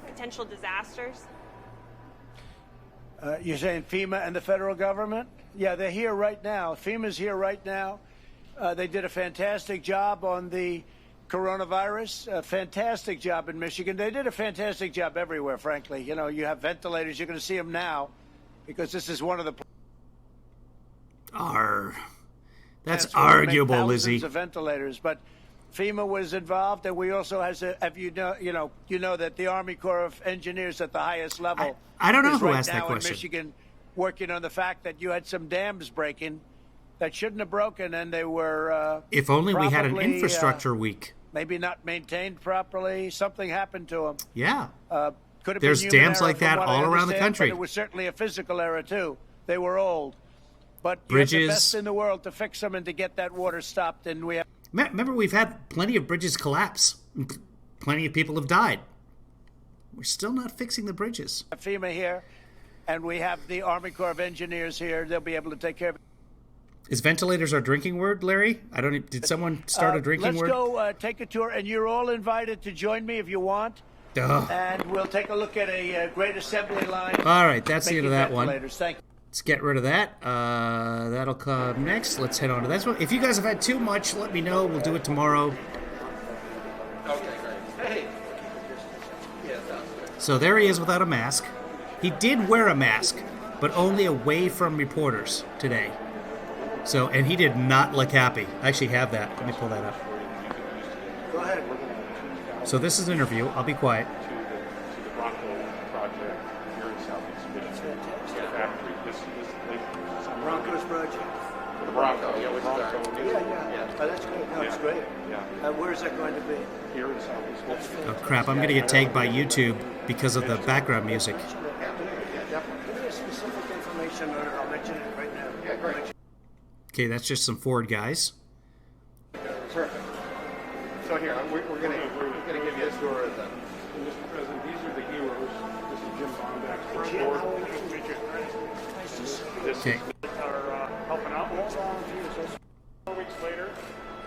potential disasters? You're saying FEMA and the federal government? Yeah, they're here right now. FEMA's here right now. They did a fantastic job on the coronavirus, a fantastic job in Michigan. They did a fantastic job everywhere, frankly. You know, you have ventilators. You're going to see them now because this is one of the... That's arguable, thousands Lizzie. of ventilators, but FEMA was involved, and we also have you know that the Army Corps of Engineers at the highest level. I don't know is who right asked that now question. in Michigan, working on the fact that you had some dams breaking that shouldn't have broken, and they were. If only we had an probably, infrastructure week. Maybe not maintained properly. Something happened to them. Yeah. Could have There's been human dams error, like from that what I all around the understand, country. But it was certainly a physical error too. They were old, but you have Bridges. the best in the world to fix them and to get that water stopped. And we have. Remember, we've had plenty of bridges collapse. Plenty of people have died. We're still not fixing the bridges. FEMA here, and we have the Army Corps of Engineers here. They'll be able to take care of it. Is ventilators our drinking word, Larry? Did someone start a drinking word? Let's go take a tour, and you're all invited to join me if you want. Duh. And we'll take a look at a great assembly line. All right, that's the end of that one. Thank you. Let's get rid of that. That'll come next. Let's head on to this one. If you guys have had too much, let me know. We'll do it tomorrow. Okay, great. Hey. So there he is without a mask. He did wear a mask, but only away from reporters today. So, and he did not look happy. I actually have that. Let me pull that up. Go ahead. So this is an interview. I'll be quiet. Broncos project. The Bronco, yeah, Yeah. Oh, that's great. No, it's great. Yeah. Where is that going to be? Here in Southeast Michigan. Oh crap, I'm going to get tagged by YouTube because of the background music. Give me specific information on it. I'll mention it right now. Yeah, great. Okay, that's just some Ford guys. Perfect. So here, we're going to give you this. tour of them. Mr. President, these are the heroes. This is Jim Bomback, front board. This Okay. are helping out. 4 weeks later,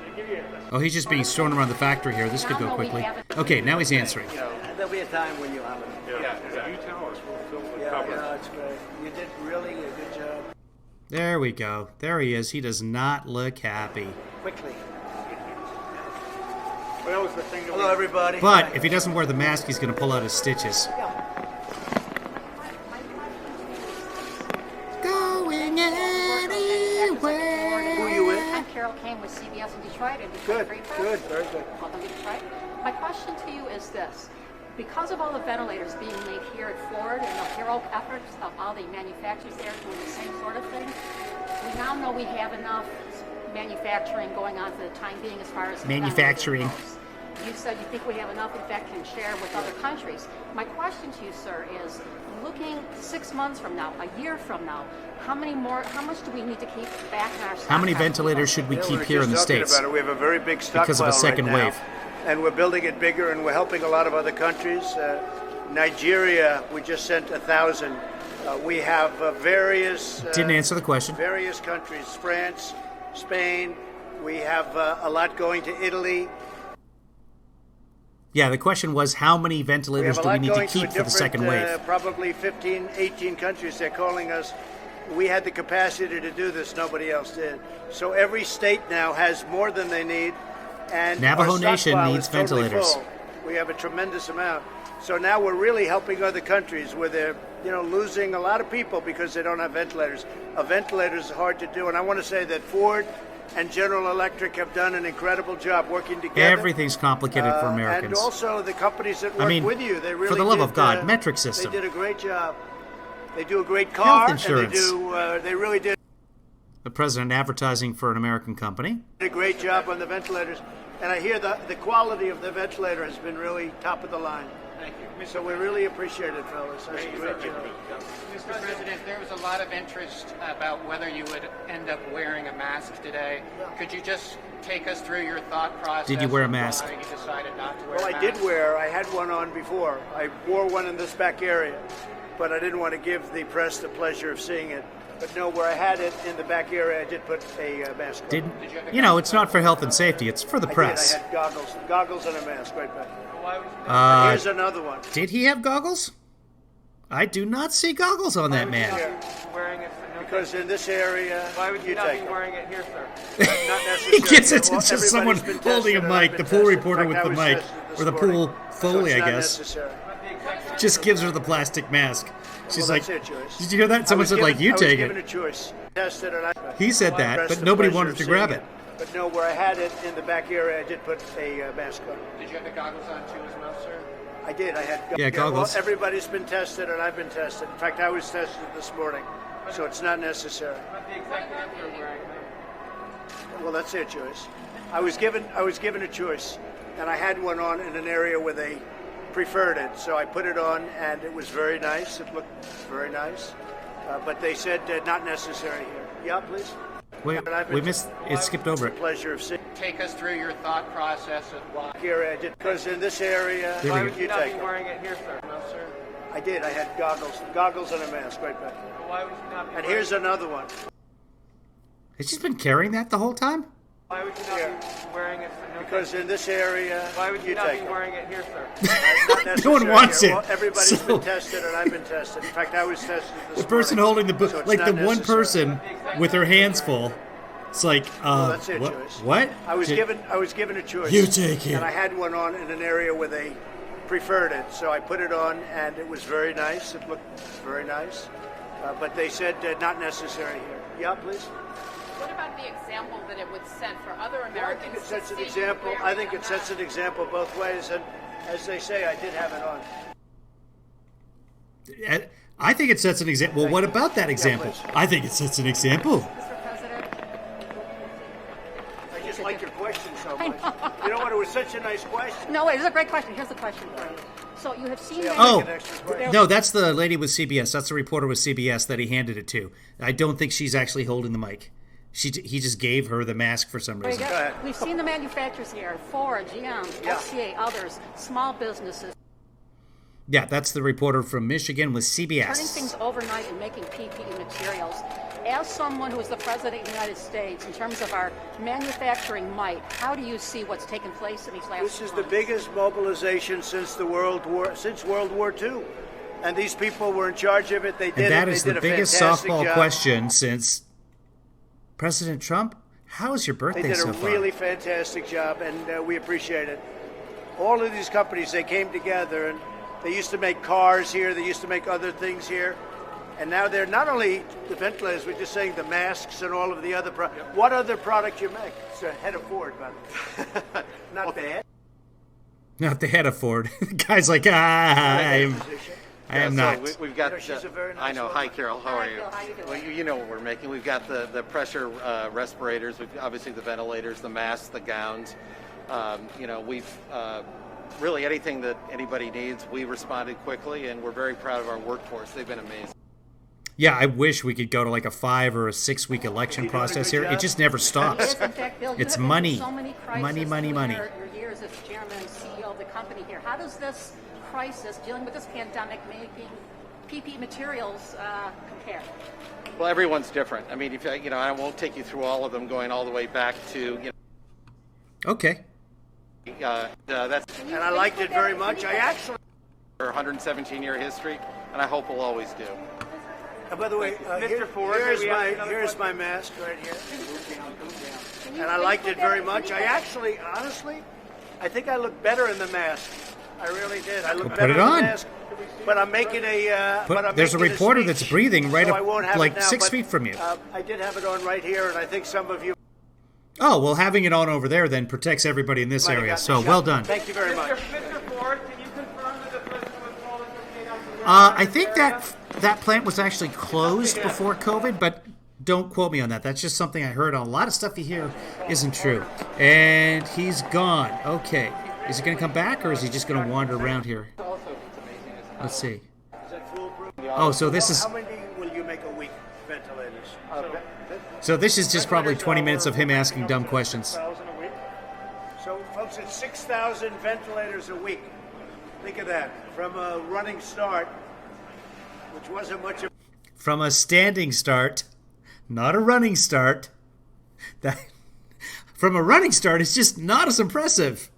they give you a Oh, he's just being shown around the factory here. This could go quickly. Okay, now he's answering. There'll be a time when you have it. yeah, exactly. You tell us. We'll fill the cover. It's great. You did really a good job. There we go. There he is. He does not look happy. Quickly. Well, that was the thing that Hello, everybody. But if he doesn't wear the mask, he's going to pull out his stitches. Going anywhere. Who are you with? I'm Carol Kane with CBS in Detroit. And Good, Free Press. good, very good. Welcome to Detroit. My question to you is this. Because of all the ventilators being made here at Ford and the heroic efforts of all the manufacturers there doing the same sort of thing, we now know we have enough manufacturing going on for the time being as far as Manufacturing. ventilators goes. You said you think we have enough, in fact, can share with other countries. My question to you, sir, is looking 6 months from now, a year from now, how much do we need to keep back in our stock? How many ventilators should we keep here in the States? About it. We have a very big stockpile because of a second right now, wave. and we're building it bigger, and we're helping a lot of other countries. Nigeria, we just sent 1,000. We have various... Didn't answer the question. Various countries, France, Spain. We have a lot going to Italy. Yeah, the question was how many ventilators do we need to keep for the second wave? Probably 15, 18 countries. They're calling us. We had the capacity to do this. Nobody else did. So every state now has more than they need. And Navajo our Nation stockpile needs is totally ventilators. full. We have a tremendous amount. So now we're really helping other countries where they're, losing a lot of people because they don't have ventilators. A ventilator is hard to do. And I want to say that Ford and General Electric have done an incredible job working together. Everything's complicated for Americans. And also the companies that work with you. They really for the love of God, did, metric system. They did a great job. They do a great car. Health insurance. And they really did The president advertising for an American company. a great job on the ventilators. And I hear the quality of the ventilator has been really top of the line. Thank you. So we really appreciate it, fellas. That's a great job. Mr. President, there was a lot of interest about whether you would end up wearing a mask today. Could you just take us through your thought process? Did you wear a mask? Why you decided not to wear Well, a I mask? did wear. I had one on before. I wore one in this back area, but I didn't want to give the press the pleasure of seeing it. But no, where I had it in the back area, I did put a mask on. Didn't it's not for health and safety, it's for the press. I had goggles and a mask right back there. Here's another one. Did he have goggles? I do not see goggles on that man. Wearing it because in this area, why would you not be wearing it here, sir? Not necessary. He gets it. It's just Everybody's someone been holding a tested, mic. and The I've pool been reporter tested. with the In fact, I mic, was tested or the this pool morning. Foley, So it's I not guess. necessary. Just gives her the plastic mask. She's Well, like, that's it, Joyce. did you hear that? Someone said, like, you I was take given it. a choice. Tested and I He said that, expressed but the nobody pleasure wanted of to seeing grab it. But no, where I had it in the back area, I did put a mask on. Did you have the goggles on too as well, sir? I did. I had Yeah, goggles. Well, everybody's been tested, and I've been tested. In fact, I was tested this morning, so it's not necessary. But the executives are wearing them. Well, that's it, Joyce. I was given a choice, and I had one on in an area where they preferred it, so I put it on, and it was very nice. It looked very nice, but they said not necessary here. Yeah, please. Wait, we missed. It skipped over it. Pleasure of seeing. Take us through your thought process of why. Here I did because in this area, There we Why go. would you you not take be it. wearing it here, sir? No, sir. I did. I had goggles and a mask right back there. Why would you not be And wearing here's another one. Has she been carrying that the whole time? Why would you not be wearing it, sir? No, Because in this area, why would you not take be it. wearing it here, sir? Not No necessary one wants here. it. Well, everybody's So- been tested, and I've been tested. In fact, I was tested this The person morning, holding the book, so it's like the not one necessary. person with her hands full. It's like, Well, that's it, what? Joyce. What? I was Did- given a choice. You take it. And I had one on in an area where they preferred it, so I put it on, and it was very nice. It looked very nice, but they said not necessary here. Yeah, please. What about the example that it would set for other I Americans? think it sets an to see example. wearing I think a it sets mask? an example both ways, and as they say, I did have it on. I think it sets an example. Well, what about that example? please. I think it sets an example. Mr. President, I just like your question so much. You know what? It was such a nice question. no, it is a great question. Here's the question for you. So you have seen... Oh, Make an extra question. no, that's the lady with CBS. That's the reporter with CBS that he handed it to. I don't think she's actually holding the mic. He just gave her the mask for some reason. We've seen the manufacturers here, Ford, GM, FCA, others, small businesses. Yeah, that's the reporter from Michigan with CBS. Turning things overnight and making PPE materials. As someone who is the President of the United States, in terms of our manufacturing might, how do you see what's taken place in these last This is months? the biggest mobilization since World War II. And these people were in charge of it. They did And that it. is They the did a biggest fantastic softball job. question since President Trump. How is your birthday They did so a far? really fantastic job, and we appreciate it. All of these companies, they came together, and they used to make cars here. They used to make other things here. And now they're not only the ventilators, we're just saying the masks and all of the other products. What other product you make? It's a head of Ford, by the way. Not bad. Not the head of Ford. The guy's like, I am not. We've got. She's a very nice I know. woman. Hi, Carol. How are you? How you doing? Well, you know what we're making. We've got the pressure respirators. We've obviously the ventilators, the masks, the gowns. We've really anything that anybody needs. We responded quickly, and we're very proud of our workforce. They've been amazing. Yeah, I wish we could go to like a 5 or a 6 week election process here. It just never stops. In fact, Bill, you It's have been money. through so many crises Money. through Your years as chairman and CEO of the company here. How does this crisis, dealing with this pandemic, making PPE materials compare? Well, everyone's different. I mean, I won't take you through all of them, going all the way back to. Okay. That's. And I liked it very much. I actually. For 117-year history, and I hope we'll always do. By the way, Mr. Ford, here's my mask right here. And I liked it very much. I actually, honestly, I think I look better in the mask. I really did. I look Well, better put it in on. the mask. But I'm making a. There's a reporter that's speech, breathing right so I won't up have like it now, 6 but, feet from you. I did have it on right here, and I think some of you. Oh, well, having it on over there then protects everybody in this might have area. gotten So the well shot. done. Thank you very much. Mr. Ford, can you confirm that the president was called into the I think that plant was actually closed before COVID, but don't quote me on that. That's just something I heard. A lot of stuff you hear isn't true. And he's gone. Okay. Is he going to come back, or is he just going to wander around here? Let's see. Is that foolproof? Oh, so this is... How many will you make a week, ventilators? So this is just probably 20 minutes of him asking dumb questions. So, folks, it's 6,000 ventilators a week. Think of that. From a running start, which wasn't much of... From a standing start, not a running start. From a running start, it's just not as impressive.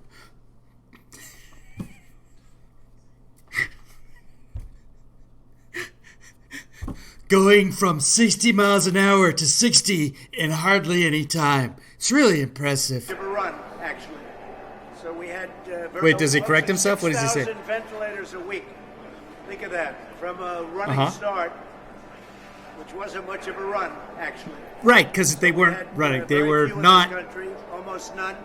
Going from 60 miles an hour to 60 in hardly any time. It's really impressive. ...of a run, actually. So we had... Wait, does he correct himself? What does he say? 6,000 ventilators a week. Think of that. From a running start, which wasn't much of a run, actually. Right, because they weren't running. They were not... Country, almost none.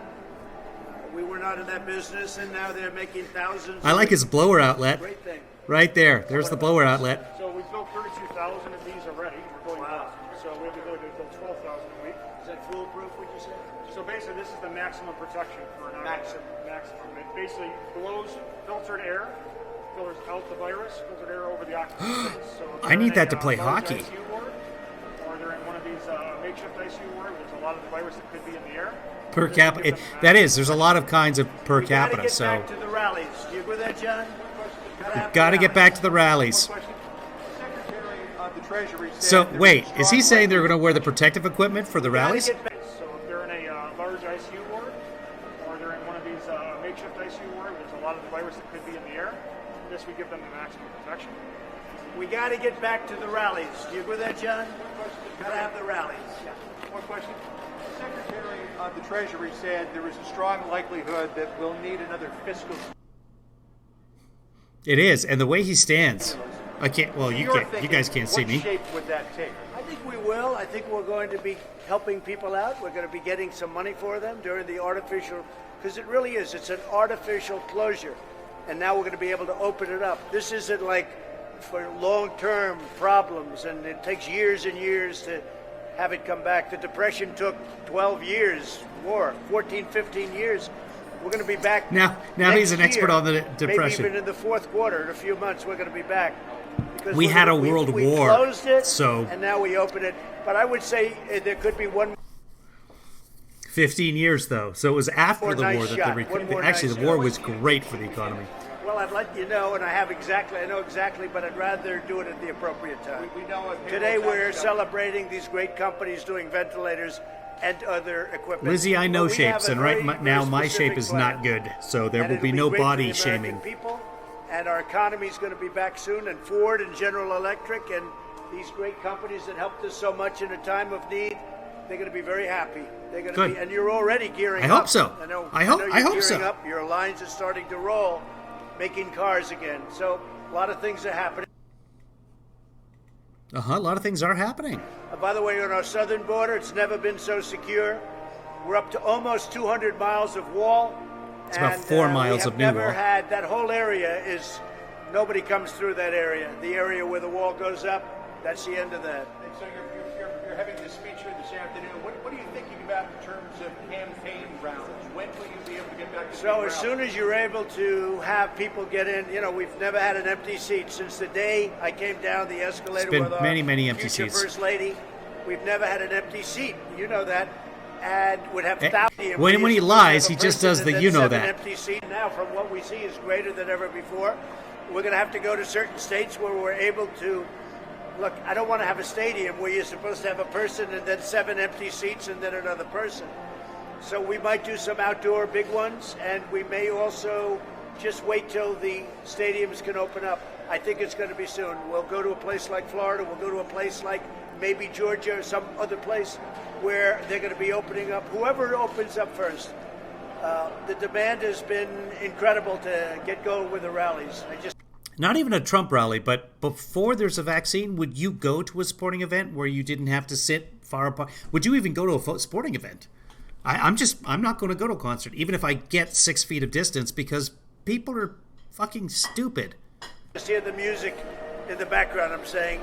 We were not in that business, and now they're making thousands. I like his blower outlet. Great thing. Right there. There's the blower outlet. So we've built 32,000 of these already. We're going up. So we have the ability to build 12,000 a week. Is that foolproof, would you say? So basically, this is the maximum protection for an Maximum. It basically blows filtered air, filters out the virus, filtered air over the oxygen space. So if I need they're that in to play a large hockey. ICU ward, or they're in one of these makeshift ICU ward, there's a lot of the virus that could be in the air. Per capita. That is. There's a lot of kinds of per capita. Get So back to the rallies. Do you agree with that, John? got to get back to the rallies. So wait, is he saying they're going to wear the protective equipment for the rallies? So if they're in a large ICU ward, or they're in one of these makeshift ICU ward, there's a lot of the virus that could be in the air. This would give them the maximum protection. We got to get back to the rallies. Do you agree with that, John? Got to have the rallies. Yeah. One question. The Secretary of the Treasury said there is a strong likelihood that we'll need another fiscal. It is, and the way he stands, I can't. Well, you can't. You guys can't see me. What shape would that take? I think we will. I think we're going to be helping people out. We're going to be getting some money for them during the artificial, because it really is. It's an artificial closure, and now we're going to be able to open it up. This isn't like for long-term problems, and it takes years and years to have it come back. The Depression took 12 years, more, 14, 15 years. We're going to be back Now he's an expert on the Depression. Maybe even in the fourth quarter, in a few months, we're going to be back. Because we had a we world we war, closed it, so and now we open it. But I would say there could be one 15 years though. So it was after the war that actually the war was great for the economy. Well, I'd let you know, and I know exactly, but I'd rather do it at the appropriate time. We know it. Today we're celebrating these great companies doing ventilators and other equipment. Lizzie, I know But we have shapes, a and very, now very my specific shape is plan. not good, so there And will it'll be no great for body the American shaming. people, and our economy is going to be back soon, and Ford and General Electric and these great companies that helped us so much in a time of need, they're going to be very happy. They're going to Good. be, and you're already gearing I up. hope so. I know I hope you're so. gearing up. Your lines are starting to roll, making cars again. So a lot of things are happening. A lot of things are happening. By the way, on our southern border, it's never been so secure. We're up to almost 200 miles of wall. It's about 4 miles of new never wall. had that whole area is nobody comes through that area. The area where the wall goes up, that's the end of that. And so you're having this speech here this afternoon. What are you thinking about in terms of campaign rounds? When will you be able to get back to So as soon as you're able to have people get in, we've never had an empty seat since the day I came down the escalator been with our many empty future seats. First Lady. We've never had an empty seat. You know that. And would have Eh, thousands. when he lies, he just does the you know that. Empty seat now, from what we see, is greater than ever before. We're going to have to go to certain states where we're able to. Look, I don't want to have a stadium where you're supposed to have a person and then 7 empty seats and then another person. So we might do some outdoor big ones, and we may also just wait till the stadiums can open up. I think it's going to be soon. We'll go to a place like Florida. We'll go to a place like maybe Georgia or some other place where they're going to be opening up. Whoever opens up first. The demand has been incredible to get going with the rallies. Not even a Trump rally, but before there's a vaccine, would you go to a sporting event where you didn't have to sit far apart? Would you even go to a sporting event? I'm not going to go to a concert, even if I get 6 feet of distance, because people are fucking stupid. Just hear the music in the background. I'm saying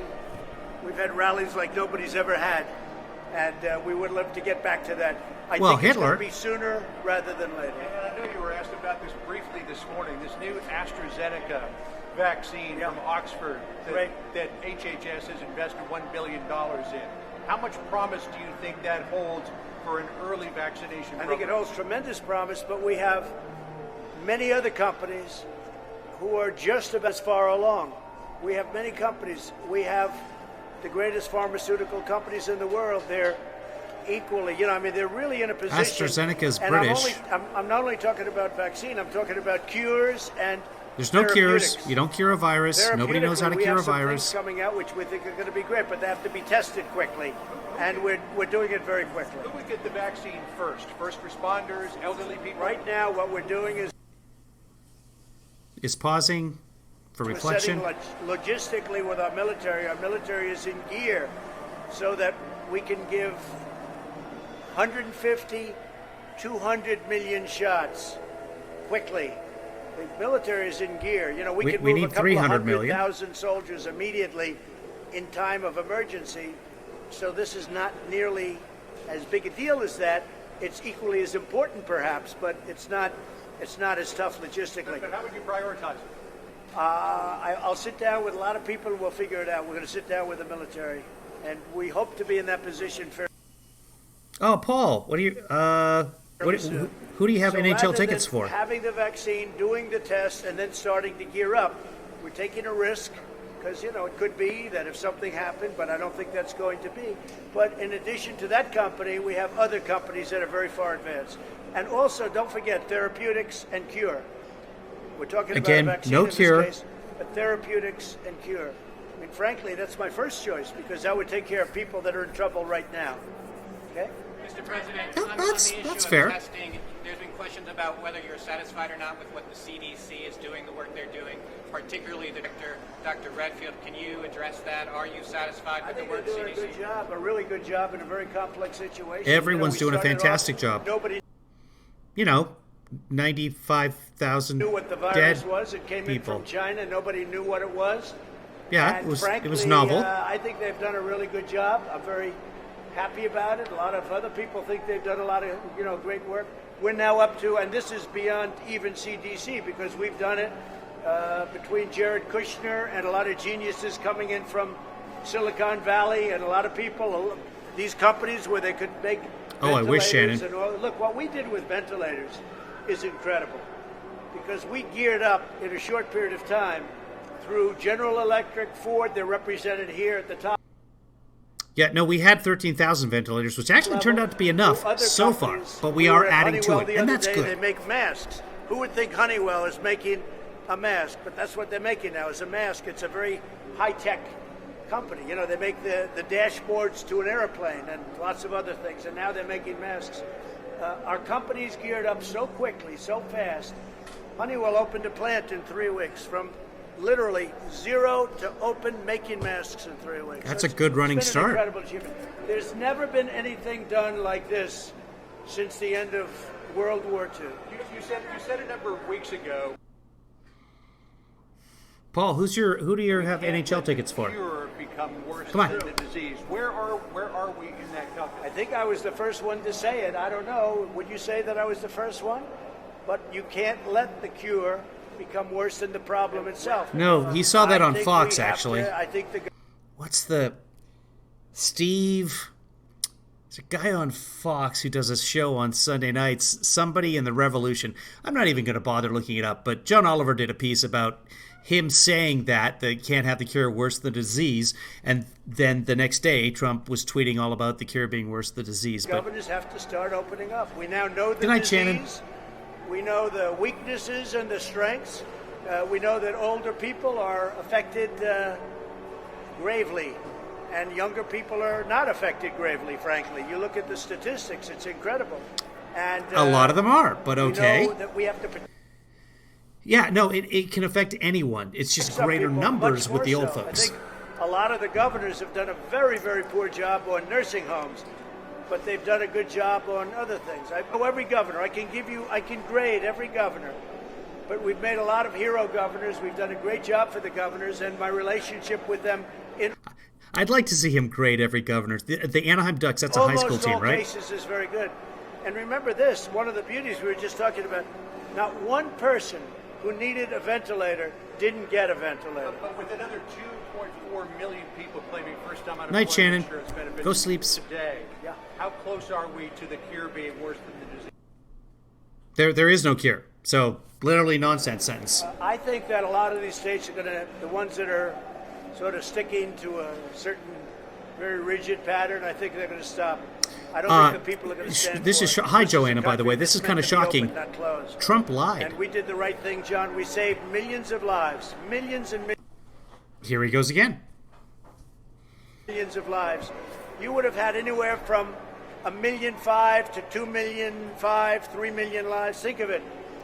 we've had rallies like nobody's ever had, and we would love to get back to that. I think Hitler. It's going to be sooner rather than later. And I know you were asked about this briefly this morning, this new AstraZeneca vaccine from Oxford that HHS has invested $1 billion in. How much promise do you think that holds for an early vaccination program? I think it holds tremendous promise, but we have many other companies who are just about as far along. We have many companies. We have the greatest pharmaceutical companies in the world. They're equally, they're really in a position. AstraZeneca is and British. I'm not only talking about vaccine, I'm talking about cures and There's no cures. You don't cure a virus. Nobody knows how to cure a virus. We have some things coming out which we think are going to be great, but they have to be tested quickly, and we're doing it very quickly. Who would get the vaccine first? First responders, elderly people? Right now, what we're doing is pausing for reflection. We're setting logistically with our military. Our military is in gear so that we can give 150, 200 million shots quickly. The military is in gear. We can move need a couple 300 of million. 100,000 soldiers immediately in time of emergency. So this is not nearly as big a deal as that. It's equally as important, perhaps, but it's not as tough logistically. But how would you prioritize it? I'll sit down with a lot of people and we'll figure it out. We're going to sit down with the military, and we hope to be in that position fairly. Oh, Paul, what do you? Who do you have So NHL rather tickets than for? Having the vaccine, doing the test, and then starting to gear up, we're taking a risk because it could be that if something happened, but I don't think that's going to be. But in addition to that company, we have other companies that are very far advanced, and also don't forget therapeutics and cure. We're talking Again, about a vaccine no in cure. this case, but therapeutics and cure. I mean, frankly, that's my first choice because that would take care of people that are in trouble right now. Okay. Mr. President, on that's the issue fair. of testing, there's been questions about whether you're satisfied or not with what the CDC is doing, the work they're doing, particularly the Dr. Redfield. Can you address that? Are you satisfied with the work They're doing a good job, a really good job in a very complex situation. Everyone's we doing a started fantastic off, job. Nobody 95,000 knew what the dead virus was. It came in people. from China. Nobody knew what it was. Yeah, And it was frankly, novel. I think they've done a really good job. I'm very happy about it. A lot of other people think they've done a lot of great work. We're now up to, and this is beyond even CDC because we've done it between Jared Kushner and a lot of geniuses coming in from Silicon Valley and a lot of people, these companies where they could make I wish, Shannon. and all. Look, what we did with ventilators is incredible because we geared up in a short period of time through General Electric, Ford, they're represented here at the top. Yeah, no, we had 13,000 ventilators, which actually turned out to be enough so far, but we are adding to it, and that's good. They make masks. Who would think Honeywell is making a mask? But that's what they're making now, is a mask. It's a very high-tech company. You know, they make the dashboards to an airplane and lots of other things, and now they're making masks. Our company's geared up so quickly, so fast. Honeywell opened a plant in 3 weeks from literally zero to open making masks in 3 weeks. That's a good running start. Incredible achievement. There's never been anything done like this since the end of World War II. You said a number of weeks ago. Paul, who do you have NHL tickets for? Become worse Come on. than the disease. Where are we in that calculation? I think I was the first one to say it. I don't know. Would you say that I was the first one? But you can't let the cure become worse than the problem itself. No, he saw that on Fox, actually. I think What's the... Steve... There's a guy on Fox who does a show on Sunday nights, Somebody in the Revolution. I'm not even going to bother looking it up, but John Oliver did a piece about him saying that they can't have the cure worse than the disease, and then the next day Trump was tweeting all about the cure being worse than the disease. Governors have to start opening up. We now know the Good night, disease. Shannon. We know the weaknesses and the strengths. We know that older people are affected gravely, and younger people are not affected gravely, frankly. You look at the statistics, it's incredible. And a lot of them are, but okay. We know that we have to... Yeah, no, it can affect anyone. It's just greater numbers with the old folks. I think a lot of the governors have done a very, very poor job on nursing homes, but they've done a good job on other things. I know every governor. I can grade every governor. But we've made a lot of hero governors. We've done a great job for the governors, and my relationship with them I'd like to see him grade every governor. The Anaheim Ducks, that's a high school team, right? Almost all cases is very good. And remember this, one of the beauties we were just talking about, not one person who needed a ventilator didn't get a ventilator. But with another 2.4 million people claiming first-time Night, Shannon. insurance benefits Go sleeps. today, how close are we to the cure being worse than the disease? There is no cure. So, literally nonsense sentence. I think that a lot of these states are going to, the ones that are sort of sticking to a certain very rigid pattern, I think they're going to stop. I don't think the people are going to stand This for is it. Hi, Joanna, by the way. This is kind of shocking. Open, not closed. Trump lied. And we did the right thing, John. We saved millions of lives. Millions and millions. Here he goes again. Millions of lives. You would have had anywhere from 1.5 million to 2.5 million, 3 million lives. Think of it.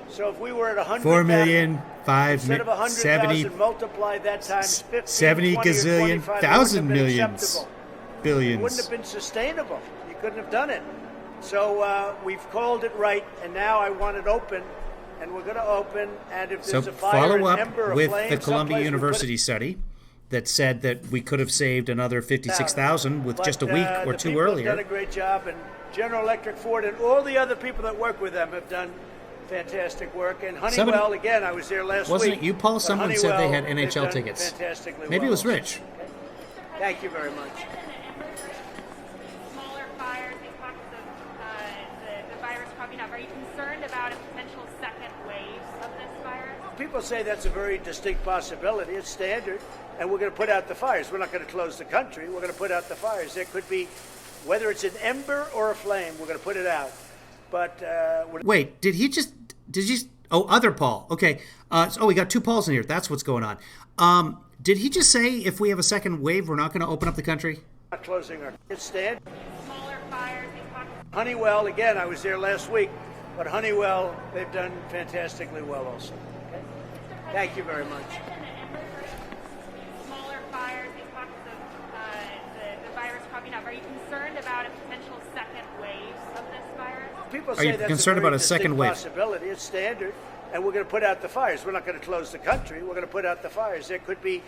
So if we were at 100, 4 million, 5 instead of 170, 100,000, multiply that times 15, 70 20, gazillion, 25, thousand it wouldn't have been millions, acceptable. It billions. wouldn't have been sustainable. You couldn't have done it. So we've called it right, and now I want it open, and we're going to open. And if So there's a fire, follow an up ember, a with flame, the Columbia someplace, University study that said that we could have saved another 56,000 with just a week or two Have earlier. done a great job, and General Electric, Ford, and all the other people that work with them have done fantastic work. And Honeywell, again, I was there last week. Wasn't it you, Paul? Someone said they had Honeywell, NHL they've done tickets. fantastically Maybe it well was also. Rich. Thank you very much. Smaller fires, these pockets of the virus cropping up. Are you concerned about a potential second wave of this virus? People say that's a very distinct possibility. It's standard, and we're going to put out the fires. We're not going to close the country. We're going to put out the fires. There could be, whether it's an ember or a flame, we're going to put it out. But Wait, did you? Oh, other Paul. Okay. We got two Pauls in here. That's what's going on. Did he just say if we have a second wave, we're not going to open up the country? Not closing our stand. Smaller fires, these pockets. Honeywell, again, I was there last week, but Honeywell, they've done fantastically well also. Okay? Thank you very much. Smaller fires, these pockets of the virus cropping up. Are you concerned about a potential second wave of this virus? People Are say you that's concerned a very about a second distinct wave? possibility. It's standard, and we're going to put out the fires. We're not going to close the country. We're going to put out the fires. There could be,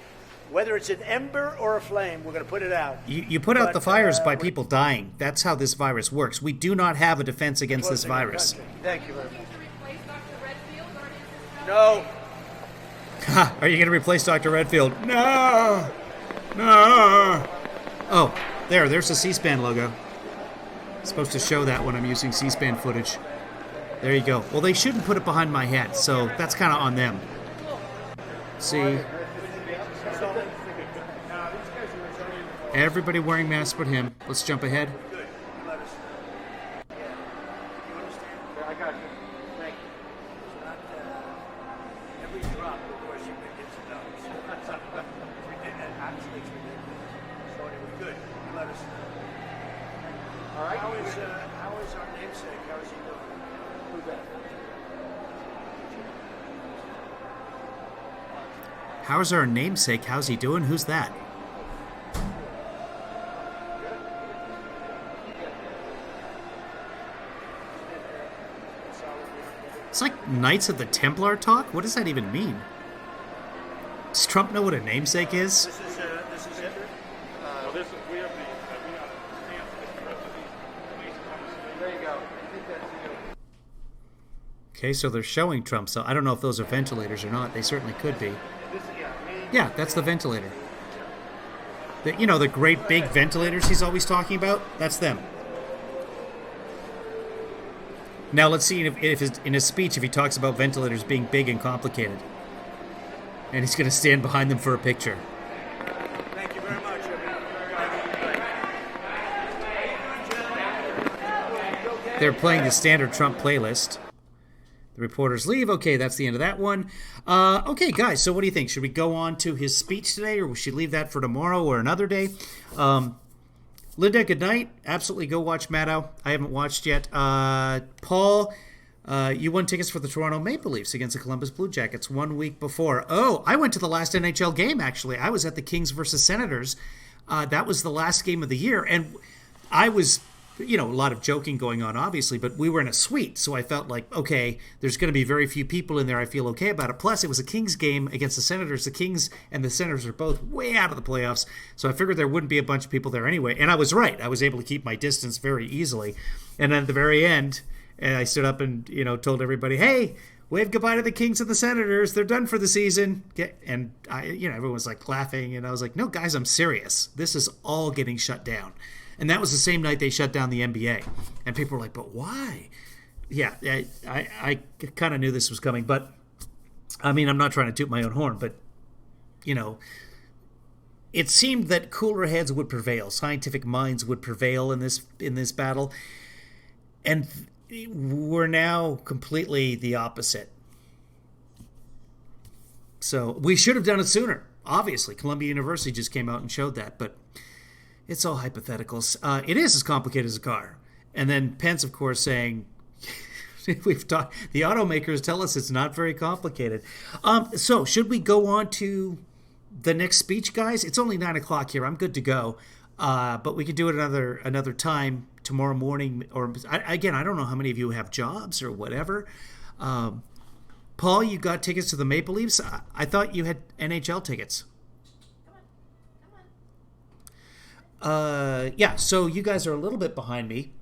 whether it's an ember or a flame, we're going to put it out. You put out the fires by people dying. That's how this virus works. We do not have a defense against this Closing our virus. country. Thank you very much. No. Ha! Are you going to replace Dr. Redfield? No! No! Oh, there's the C-SPAN logo. It's supposed to show that when I'm using C-SPAN footage. There you go. Well, they shouldn't put it behind my head, so that's kind of on them. See? Everybody wearing masks but him. Let's jump ahead. I got you. Thank you. It's not every drop, of course, you can get some numbers. Actually, it's ridiculous. So it was good. You let us know. All right. How is our namesake? How is he doing? Who's that? How's our namesake? How's he doing? Who's that? It's like Knights of the Templar talk? What does that even mean? Does Trump know what a namesake is? This is it. We have the stamp with the rest of these. There you go. I think that's you. Okay, so they're showing Trump, so I don't know if those are ventilators or not. They certainly could be. Yeah, that's the ventilator. The great big ventilators he's always talking about? That's them. Now let's see in his speech if he talks about ventilators being big and complicated. And he's going to stand behind them for a picture. Thank you very much. They're playing the standard Trump playlist. The reporters leave. Okay, that's the end of that one. Okay, guys, so what do you think? Should we go on to his speech today, or should we leave that for tomorrow or another day? Linda, good night. Absolutely go watch Maddow. I haven't watched yet. Paul, you won tickets for the Toronto Maple Leafs against the Columbus Blue Jackets 1 week before. Oh, I went to the last NHL game, actually. I was at the Kings versus Senators. That was the last game of the year. And I was, a lot of joking going on, obviously, but we were in a suite. So I felt like, okay, there's going to be very few people in there. I feel okay about it. Plus, it was a Kings game against the Senators. The Kings and the Senators are both way out of the playoffs. So I figured there wouldn't be a bunch of people there anyway. And I was right. I was able to keep my distance very easily. And then at the very end, I stood up and, told everybody, hey, wave goodbye to the Kings and the Senators. They're done for the season. And everyone was like laughing. And I was like, no, guys, I'm serious. This is all getting shut down. And that was the same night they shut down the NBA. And people were like, but why? Yeah, I kind of knew this was coming. But, I mean, I'm not trying to toot my own horn. But, it seemed that cooler heads would prevail. Scientific minds would prevail in this battle. And we're now completely the opposite. So we should have done it sooner. Obviously, Columbia University just came out and showed that. But it's all hypotheticals. It is as complicated as a car. And then Pence, of course, saying, the automakers tell us it's not very complicated. So should we go on to the next speech, guys? It's only 9 o'clock here. I'm good to go. But we could do it another time tomorrow morning. Or again, I don't know how many of you have jobs or whatever. Paul, you got tickets to the Maple Leafs? I thought you had NHL tickets. Yeah, so you guys are a little bit behind me.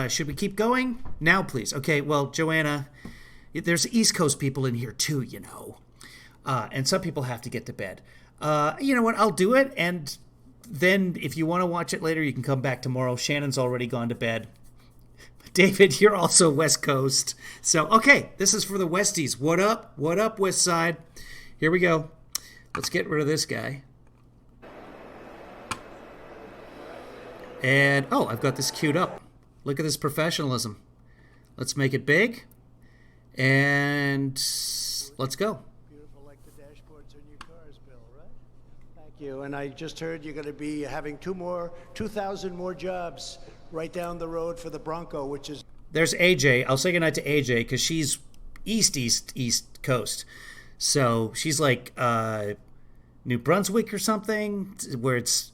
Should we keep going? Now, please. Okay, well, Joanna, there's East Coast people in here too, and some people have to get to bed. You know what? I'll do it, and then if you want to watch it later, you can come back tomorrow. Shannon's already gone to bed. David, you're also West Coast. So, okay, this is for the Westies. What up? What up, West Side? Here we go. Let's get rid of this guy. And, I've got this queued up. Look at this professionalism. Let's make it big. And let's go. Beautiful, like the dashboards on your cars, Bill, right? Thank you. And I just heard you're going to be having 2,000 more jobs right down the road for the Bronco, which is... There's AJ. I'll say goodnight to AJ because she's East Coast. So she's like New Brunswick or something, where it's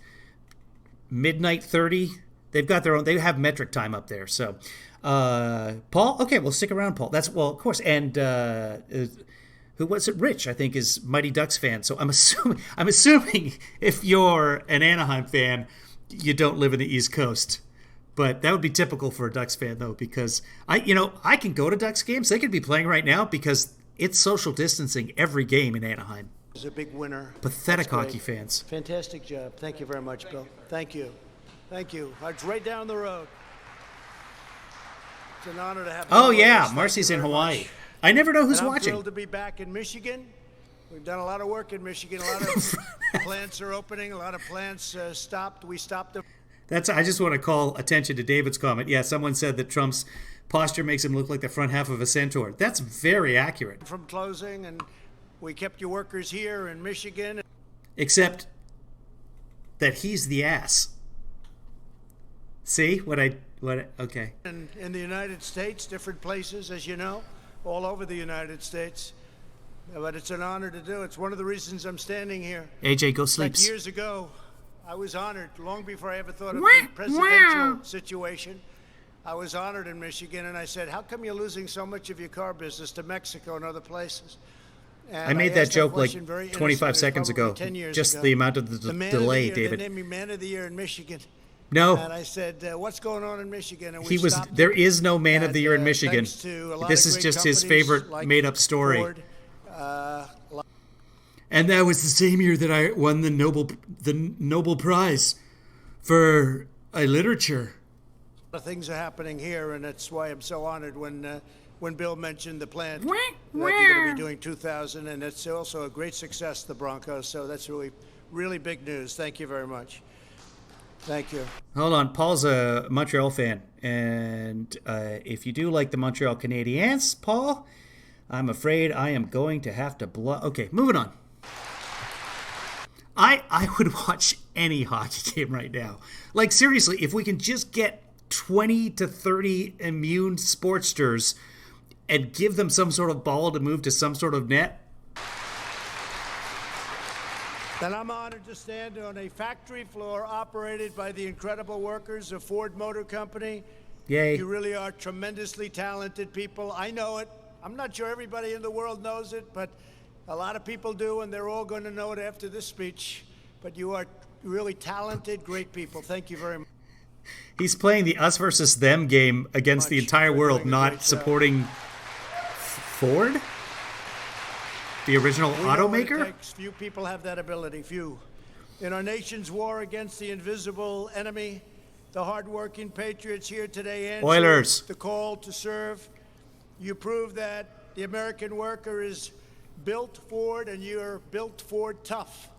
midnight 30. They've got their own. They have metric time up there. So, Paul. Okay, well, stick around, Paul. That's of course. And who was it? Rich, I think, is Mighty Ducks fan. So I'm assuming if you're an Anaheim fan, you don't live in the East Coast. But that would be typical for a Ducks fan, though, because I can go to Ducks games. They could be playing right now because it's social distancing every game in Anaheim. Is a big winner. Pathetic hockey fans. Fantastic job. Thank you very much, Bill. Thank you. Thank you. It's right down the road. It's an honor to have. Oh yeah, Marcy's in Hawaii. I never know who's I'm watching. Thrilled to be back in Michigan. We've done a lot of work in Michigan. A lot of plants are opening. A lot of plants stopped. We stopped them. I just want to call attention to David's comment. Yeah, someone said that Trump's posture makes him look like the front half of a centaur. That's very accurate. From closing, and we kept your workers here in Michigan. Except that he's the ass. See okay. In the United States, different places, as you know, all over the United States. But it's an honor to do. It's one of the reasons I'm standing here. AJ, go sleep. Like years ago, I was honored, long before I ever thought of the presidential situation. I was honored in Michigan, and I said, how come you're losing so much of your car business to Mexico and other places? And I made that joke like very 25 seconds ago. 10 years Just ago. the amount of the delay, David. They named me Man of the Year in Michigan. No. And I said, what's going on in Michigan? And There is no Man of the Year in Michigan. This is just his favorite like made-up story. Ford, and that was the same year that I won the Nobel Prize for literature. A lot of things are happening here, and that's why I'm so honored when Bill mentioned the plant that you're going to be doing 2,000, and it's also a great success, the Broncos. So that's really big news. Thank you very much. Thank you. Hold on. Paul's a Montreal fan. And if you do like the Montreal Canadiens, Paul, I'm afraid I am going to have to Okay, moving on. I would watch any hockey game right now. Like, seriously, if we can just get 20 to 30 immune sportsters and give them some sort of ball to move to some sort of net. And I'm honored to stand on a factory floor operated by the incredible workers of Ford Motor Company. Yay. You really are tremendously talented people. I know it. I'm not sure everybody in the world knows it, but a lot of people do, and they're all going to know it after this speech. But you are really talented, great people. Thank you very much. He's playing the us versus them game against the entire world, not supporting Ford? The original automaker? Few people have that ability, few. In our nation's war against the invisible enemy, the hardworking patriots here today answer Oilers. The call to serve. You prove that the American worker is built Ford, and you're built Ford tough.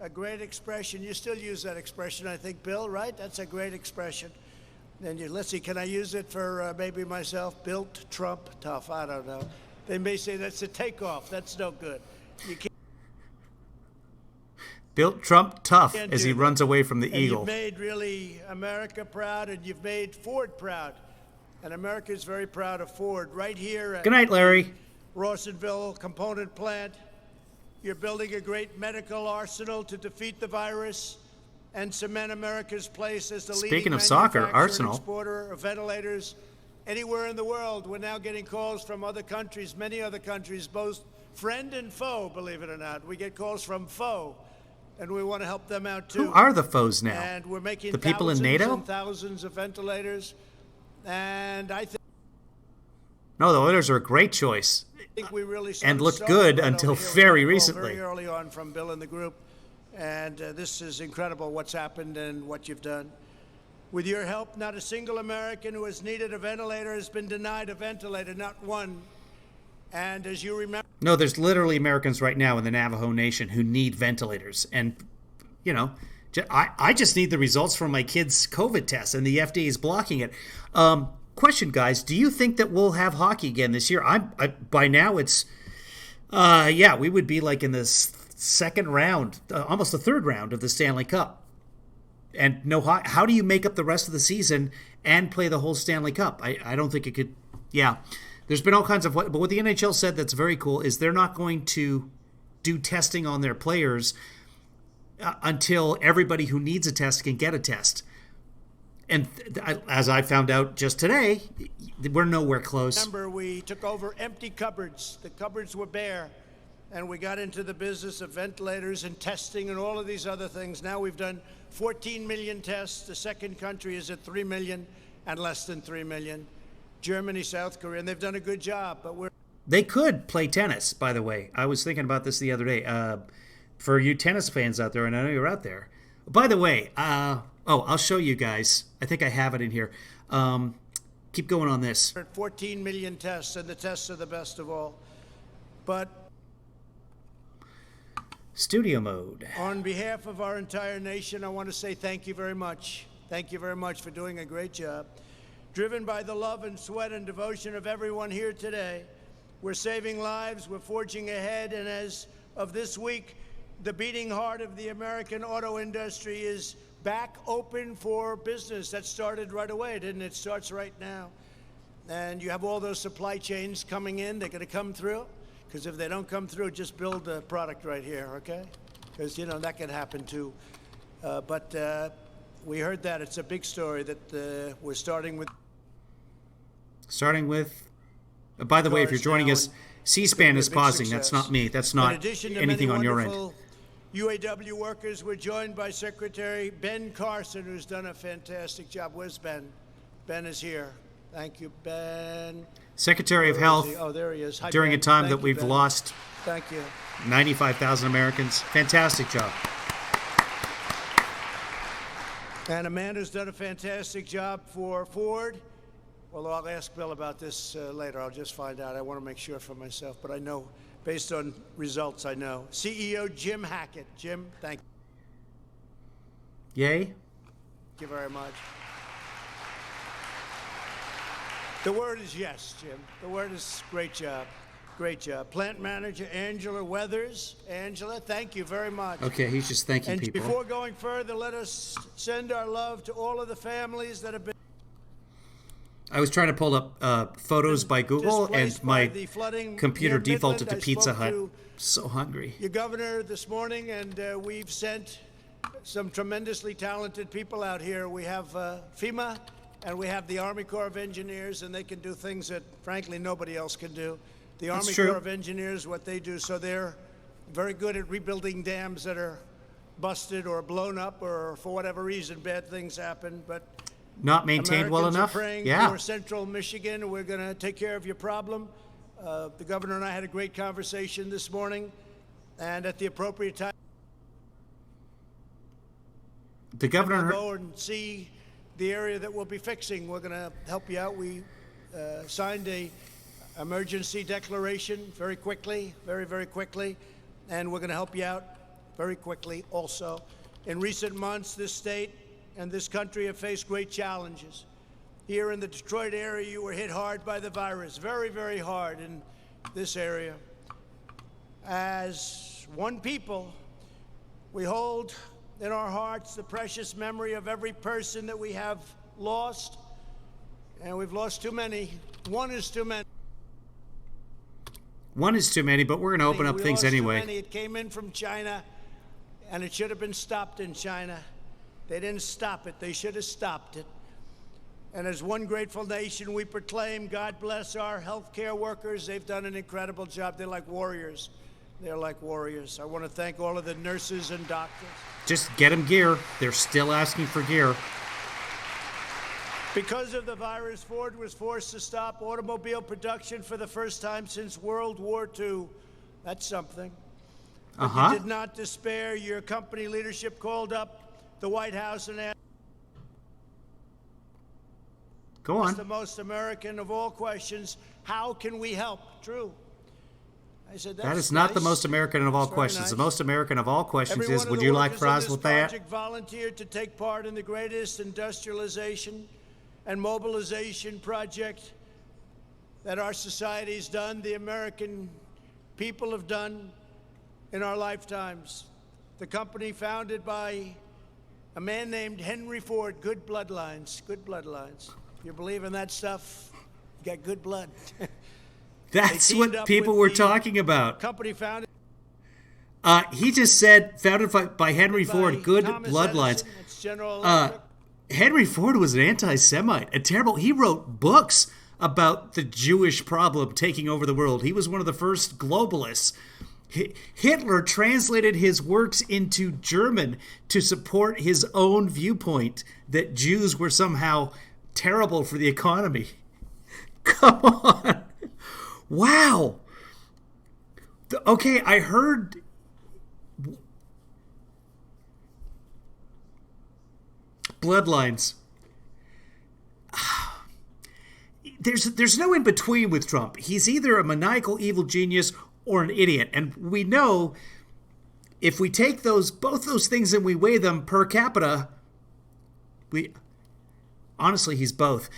A great expression. You still use that expression, I think, Bill, right? That's a great expression. And let's see, can I use it for maybe myself? Built Trump tough. I don't know. They may say that's a takeoff. That's no good. You can't. Built Trump tough as he runs away from the eagle. You've made really America proud, and you've made Ford proud. And America is very proud of Ford. Right here at Good night, Larry. Rawsonville component plant. You're building a great medical arsenal to defeat the virus and cement America's place as the leading of soccer, manufacturer Arsenal. and exporter of ventilators anywhere in the world. We're now getting calls from other countries, many other countries, both friend and foe, believe it or not. We get calls from foe, and we want to help them out too. Who are the foes now? And we're making the people in thousands NATO? and thousands of ventilators, and I think No, the Oilers are a great choice. we really And looked saw good right until over here. very We got a call recently. Very early on from Bill and the group, and this is incredible what's happened and what you've done. With your help, not a single American who has needed a ventilator has been denied a ventilator, not one. And as you remember... No, there's literally Americans right now in the Navajo Nation who need ventilators. And, you know, I just need the results from my kid's COVID test, and the FDA is blocking it. Question, guys, do you think that we'll have hockey again this year? By now it's, we would be like in the second round, almost the third round of the Stanley Cup. And no, how do you make up the rest of the season and play the whole Stanley Cup? I don't think it could. Yeah, there's been all kinds of. But what the NHL said that's very cool is they're not going to do testing on their players until everybody who needs a test can get a test. And as I found out just today, we're nowhere close. Remember, we took over empty cupboards. The cupboards were bare. And we got into the business of ventilators and testing and all of these other things. Now we've done 14 million tests. The second country is at 3 million and less than 3 million. Germany, South Korea, and they've done a good job. But They could play tennis, by the way. I was thinking about this the other day. For you tennis fans out there, and I know you're out there. By the way, I'll show you guys. I think I have it in here. Keep going on this. 14 million tests, and the tests are the best of all. But studio mode. On behalf of our entire nation, I want to say thank you very much. Thank you very much for doing a great job. Driven by the love and sweat and devotion of everyone here today, we're saving lives, we're forging ahead, and as of this week, the beating heart of the American auto industry is back open for business. That started right away, didn't it? It starts right now. And you have all those supply chains coming in. They're going to come through. Because if they don't come through, just build a product right here, okay? Because, that can happen too. But we heard that. It's a big story that we're starting with. By the way, if you're joining us, C-SPAN is pausing. Success. That's not me. That's not anything on your end. UAW workers were joined by Secretary Ben Carson, who's done a fantastic job. Where's Ben? Ben is here. Thank you, Ben. Secretary of Health, there he is. Hi, during Ben. a time Thank that you, we've Ben. lost Thank you. 95,000 Americans. Fantastic job. And Amanda's done a fantastic job for Ford. Although I'll ask Bill about this later. I'll just find out. I want to make sure for myself. But I know, based on results, I know. CEO Jim Hackett. Jim, thank you. Yay. Thank you very much. The word is yes, Jim. The word is great job. Great job. Plant manager Angela Weathers. Angela, thank you very much. Okay, he's just thanking and people. Before going further, let us send our love to all of the families that have been. I was trying to pull up photos by Google, and my computer defaulted to Pizza Hut. So hungry. Your governor this morning, and we've sent some tremendously talented people out here. We have FEMA, and we have the Army Corps of Engineers, and they can do things that, frankly, nobody else can do. The Army Corps of Engineers, what they do, so they're very good at rebuilding dams that are busted or blown up, or for whatever reason, bad things happen. But not maintained well enough. For Central Michigan, we're going to take care of your problem. The governor and I had a great conversation this morning, and at the appropriate time, the governor will go and see the area that we'll be fixing. We're going to help you out. We signed a emergency declaration very quickly, very, very quickly, and we're going to help you out very quickly also. In recent months, this state and this country have faced great challenges. Here in the Detroit area, you were hit hard by the virus, very, very hard in this area. As one people, we hold in our hearts the precious memory of every person that we have lost, and we've lost too many. One is too many. One is too many, but we're going to open up things anyway. Too many. It came in from China, and it should have been stopped in China. They didn't stop it. They should have stopped it. And as one grateful nation, we proclaim, God bless our healthcare workers. They've done an incredible job. They're like warriors. They're like warriors. I want to thank all of the nurses and doctors. Just get them gear. They're still asking for gear. Because of the virus, Ford was forced to stop automobile production for the first time since World War II. That's something. But you did not despair. Your company leadership called up the White House and asked, go on. The most American of all questions, how can we help? True. I said, that is not the most American of all questions. Nice. The most American of all questions is, would you like fries with that? Volunteered to take part in the greatest industrialization and mobilization project that our society's done, the American people have done in our lifetimes. The company founded by a man named Henry Ford, good bloodlines, good bloodlines. If you believe in that stuff, you got good blood. That's what people were talking about. Company founded. He just said, founded by Henry Ford, good bloodlines. Henry Ford was an anti-Semite, a terrible. He wrote books about the Jewish problem taking over the world. He was one of the first globalists. Hitler translated his works into German to support his own viewpoint that Jews were somehow terrible for the economy. Come on. Wow. Okay, I heard... Bloodlines. There's no in between with Trump. He's either a maniacal evil genius or an idiot, and we know if we take both those things and we weigh them per capita, honestly he's both.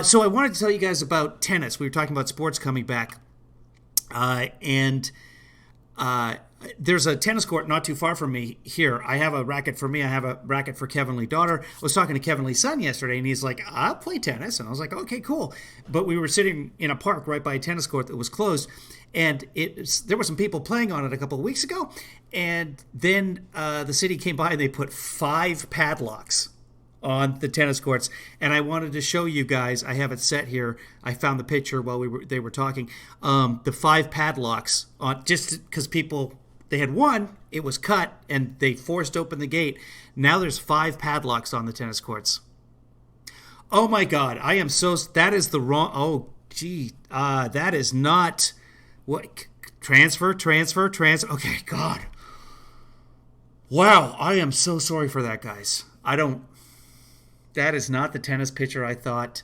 So I wanted to tell you guys about tennis. We were talking about sports coming back, and there's a tennis court not too far from me here. I have a racket for me. I have a racket for Kevin Lee daughter. I was talking to Kevin Lee's son yesterday, and he's like, I'll play tennis. And I was like, okay, cool. But we were sitting in a park right by a tennis court that was closed, and there were some people playing on it a couple of weeks ago. And then the city came by, and they put 5 padlocks on the tennis courts. And I wanted to show you guys. I have it set here. I found the picture while they were talking. The 5 padlocks on, just because people... They had one, it was cut, and they forced open the gate. Now there's 5 padlocks on the tennis courts. Oh my God, I am so... That is the wrong... Oh, gee. That is not... What? Transfer. Okay, God. Wow, I am so sorry for that, guys. That is not the tennis pitcher I thought.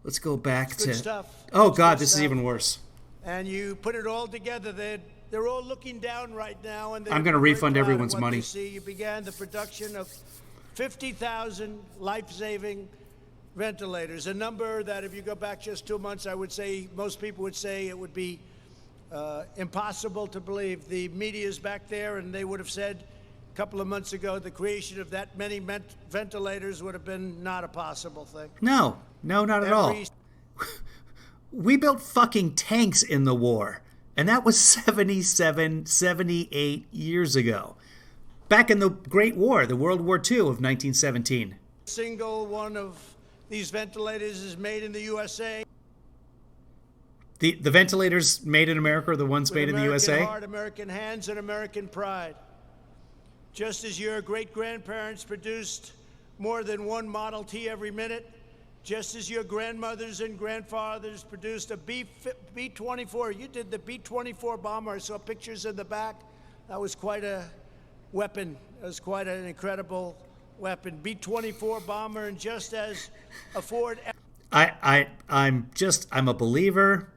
Let's go back to... Good stuff. Oh, God, this is even worse. And you put it all together, they're all looking down right now, and I'm going to refund everyone's money. You began the production of 50,000 life-saving ventilators, a number that if you go back just 2 months, I would say most people would say it would be impossible to believe. The media's back there, and they would have said a couple of months ago the creation of that many ventilators would have been not a possible thing. No, not at all. We built fucking tanks in the war. And that was 77, 78 years ago. Back in the Great War, the World War II of 1917. Single one of these ventilators is made in the USA. The ventilators made in America are the ones made in the USA? American heart, American hands, and American pride. Just as your great-grandparents produced more than one Model T every minute, just as your grandmothers and grandfathers produced a B-24. You did the B-24 bomber. I saw pictures in the back. That was quite a weapon. It was quite an incredible weapon. B-24 bomber, and just as a Ford... I'm a believer.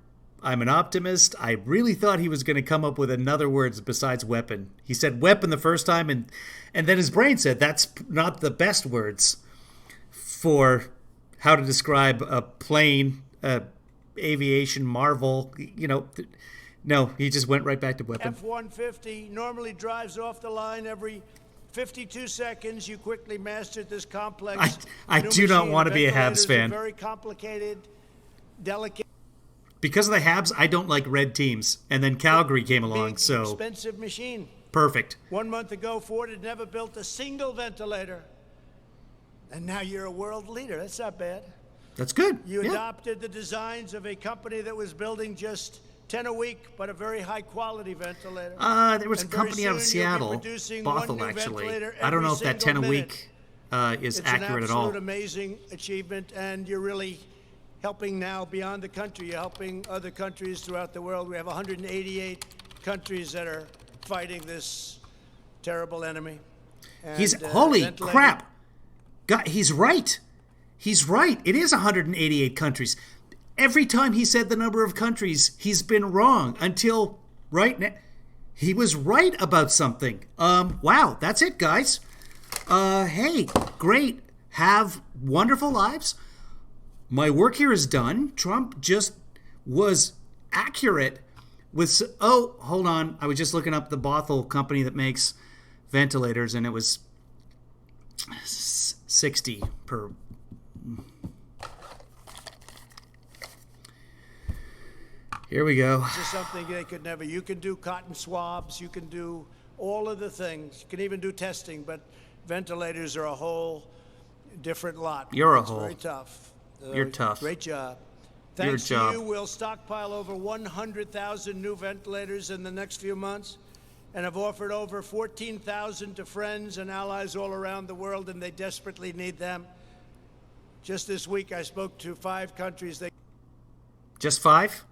I'm an optimist. I really thought he was going to come up with another words besides weapon. He said weapon the first time, and then his brain said that's not the best words for... how to describe a plane, aviation marvel, no, he just went right back to weapon. F-150 normally drives off the line every 52 seconds. You quickly mastered this complex. I do not want to be a Habs fan. Very complicated, delicate. Because of the Habs, I don't like red teams. And then Calgary came along, so... expensive machine. Perfect. 1 month ago, Ford had never built a single ventilator. And now you're a world leader. That's not bad. That's good. You adopted the designs of a company that was building just 10 a week, but a very high-quality ventilator. There was a company out of Seattle, Bothell, actually. I don't know if that 10 a week is accurate at all. It's an absolute amazing achievement, and you're really helping now beyond the country. You're helping other countries throughout the world. We have 188 countries that are fighting this terrible enemy. And, holy crap! God, he's right. He's right. It is 188 countries. Every time he said the number of countries, he's been wrong until right now. He was right about something. Wow, that's it, guys. Hey, great. Have wonderful lives. My work here is done. Trump just was accurate with... Oh, hold on. I was just looking up the Bothell company that makes ventilators, and it was 60 per... Here we go. This is something they could never. You can do cotton swabs. You can do all of the things. You can even do testing, but ventilators are a whole different lot. You're a it's whole. Very tough. You're tough. Great job. Thanks to you, we'll stockpile over 100,000 new ventilators in the next few months and have offered over 14,000 to friends and allies all around the world, and they desperately need them. Just this week, I spoke to 5 countries. Just 5?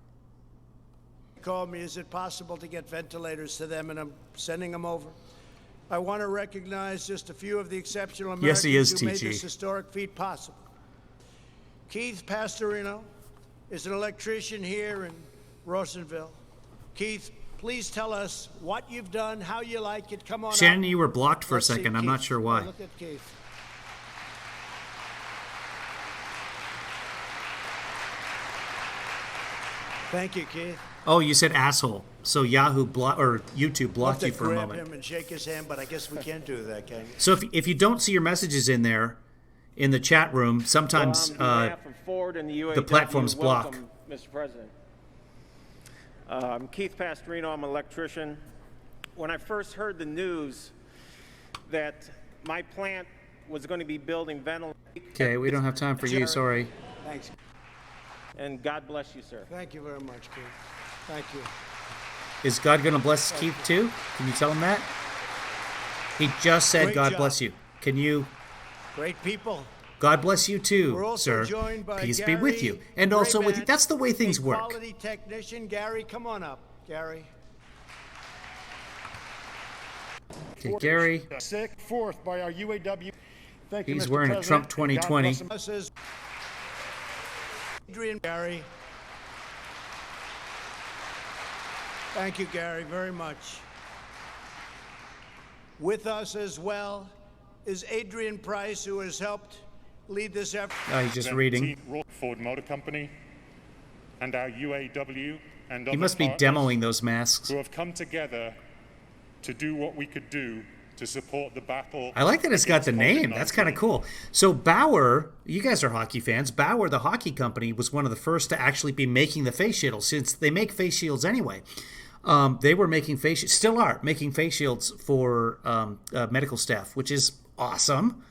called me, is it possible to get ventilators to them? And I'm sending them over. I want to recognize just a few of the exceptional Americans who made this historic feat possible. Keith Pastorino is an electrician here in Rawsonville. Keith, please tell us what you've done, how you like it. Come on Shannon, up. you were blocked for Let's a see second. I'm Keith. not sure why. Oh, look at Keith. Thank you, Keith. Oh, you said asshole. So Yahoo or YouTube blocked you for a moment. Grab him and shake his hand, but I guess we can't do that, can you? So if you don't see your messages in there, in the chat room, sometimes the platform's blocked. Mr. President. I'm Keith Pastorino. I'm an electrician. When I first heard the news that my plant was going to be building ventilators... Okay, we don't have time for you. Sorry. Thanks. And God bless you, sir. Thank you very much, Keith. Thank you. Is God going to bless Keith too? Can you tell him that? He just said, Great God job. bless you. Can you? Great people. God bless you too, We're also sir. joined by Peace Gary be with you. And also with you. Brabant, That's the way things a work. Quality technician. Gary, come on up. Gary. Okay, Gary. Fourth by our UAW. Thank you, He's Mr. wearing a President. Trump 2020. God bless him. Adrian Gary. Thank you, Gary, very much. With us as well is Adrian Price, who has helped lead this effort. He's just reading. Ford Motor Company and our UAW and He other must be partners demoing those masks. who have come together to do what we could do to support the battle. I like that it's got against the name. COVID-19. That's kind of cool. So Bauer, you guys are hockey fans. Bauer, the hockey company, was one of the first to actually be making the face shields, since they make face shields anyway. They were making still are making face shields for medical staff, which is awesome.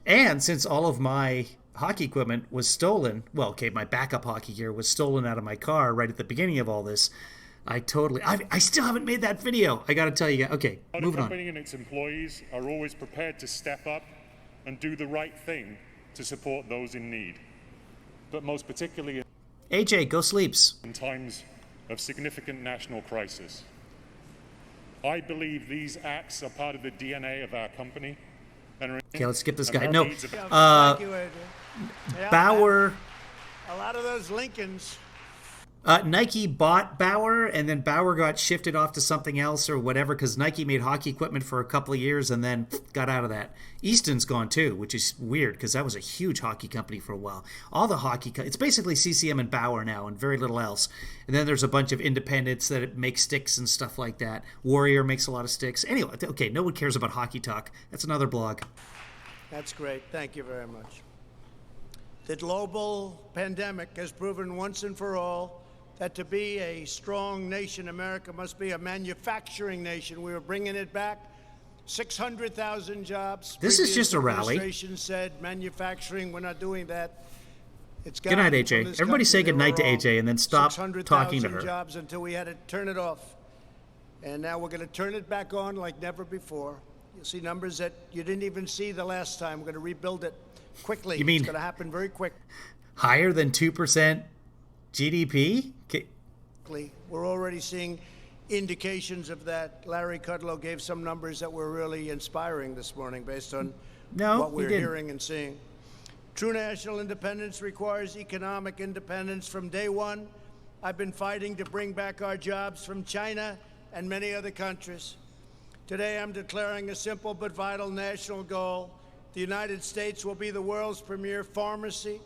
And since all of my hockey equipment was stolen, well, okay, my backup hockey gear was stolen out of my car right at the beginning of all this, I still haven't made that video. I got to tell you, okay, moving The on. company and its employees are always prepared to step up and do the right thing to support those in need. But most particularly AJ, go sleeps. in times of significant national crisis. I believe these acts are part of the DNA of our company. And Okay, let's skip this guy. our No, needs of- Thank you, Adrian. Yeah, Bauer. A lot of those Lincolns. Nike bought Bauer, and then Bauer got shifted off to something else or whatever, because Nike made hockey equipment for a couple of years and then got out of that. Easton's gone too, which is weird because that was a huge hockey company for a while. All the hockey, it's basically CCM and Bauer now and very little else. And then there's a bunch of independents that make sticks and stuff like that. Warrior makes a lot of sticks. Anyway, okay, no one cares about hockey talk. That's another blog. That's great. Thank you very much. The global pandemic has proven once and for all that to be a strong nation, America must be a manufacturing nation. We are bringing it back. 600,000 jobs. This is just a rally. Administration said manufacturing, we're not doing that. It's Good night, gone AJ. from this Everybody say country. good night to They were AJ and then stop 600,000 talking to her. jobs until we had to turn it off. And now we're going to turn it back on like never before. You'll see numbers that you didn't even see the last time. We're going to rebuild it quickly. You mean it's going to happen very quick. Higher than 2% GDP? We're already seeing indications of that. Larry Kudlow gave some numbers that were really inspiring this morning based on what he we're didn't. hearing and seeing. True national independence requires economic independence. From day one, I've been fighting to bring back our jobs from China and many other countries. Today, I'm declaring a simple but vital national goal. The United States will be the world's premier pharmacy,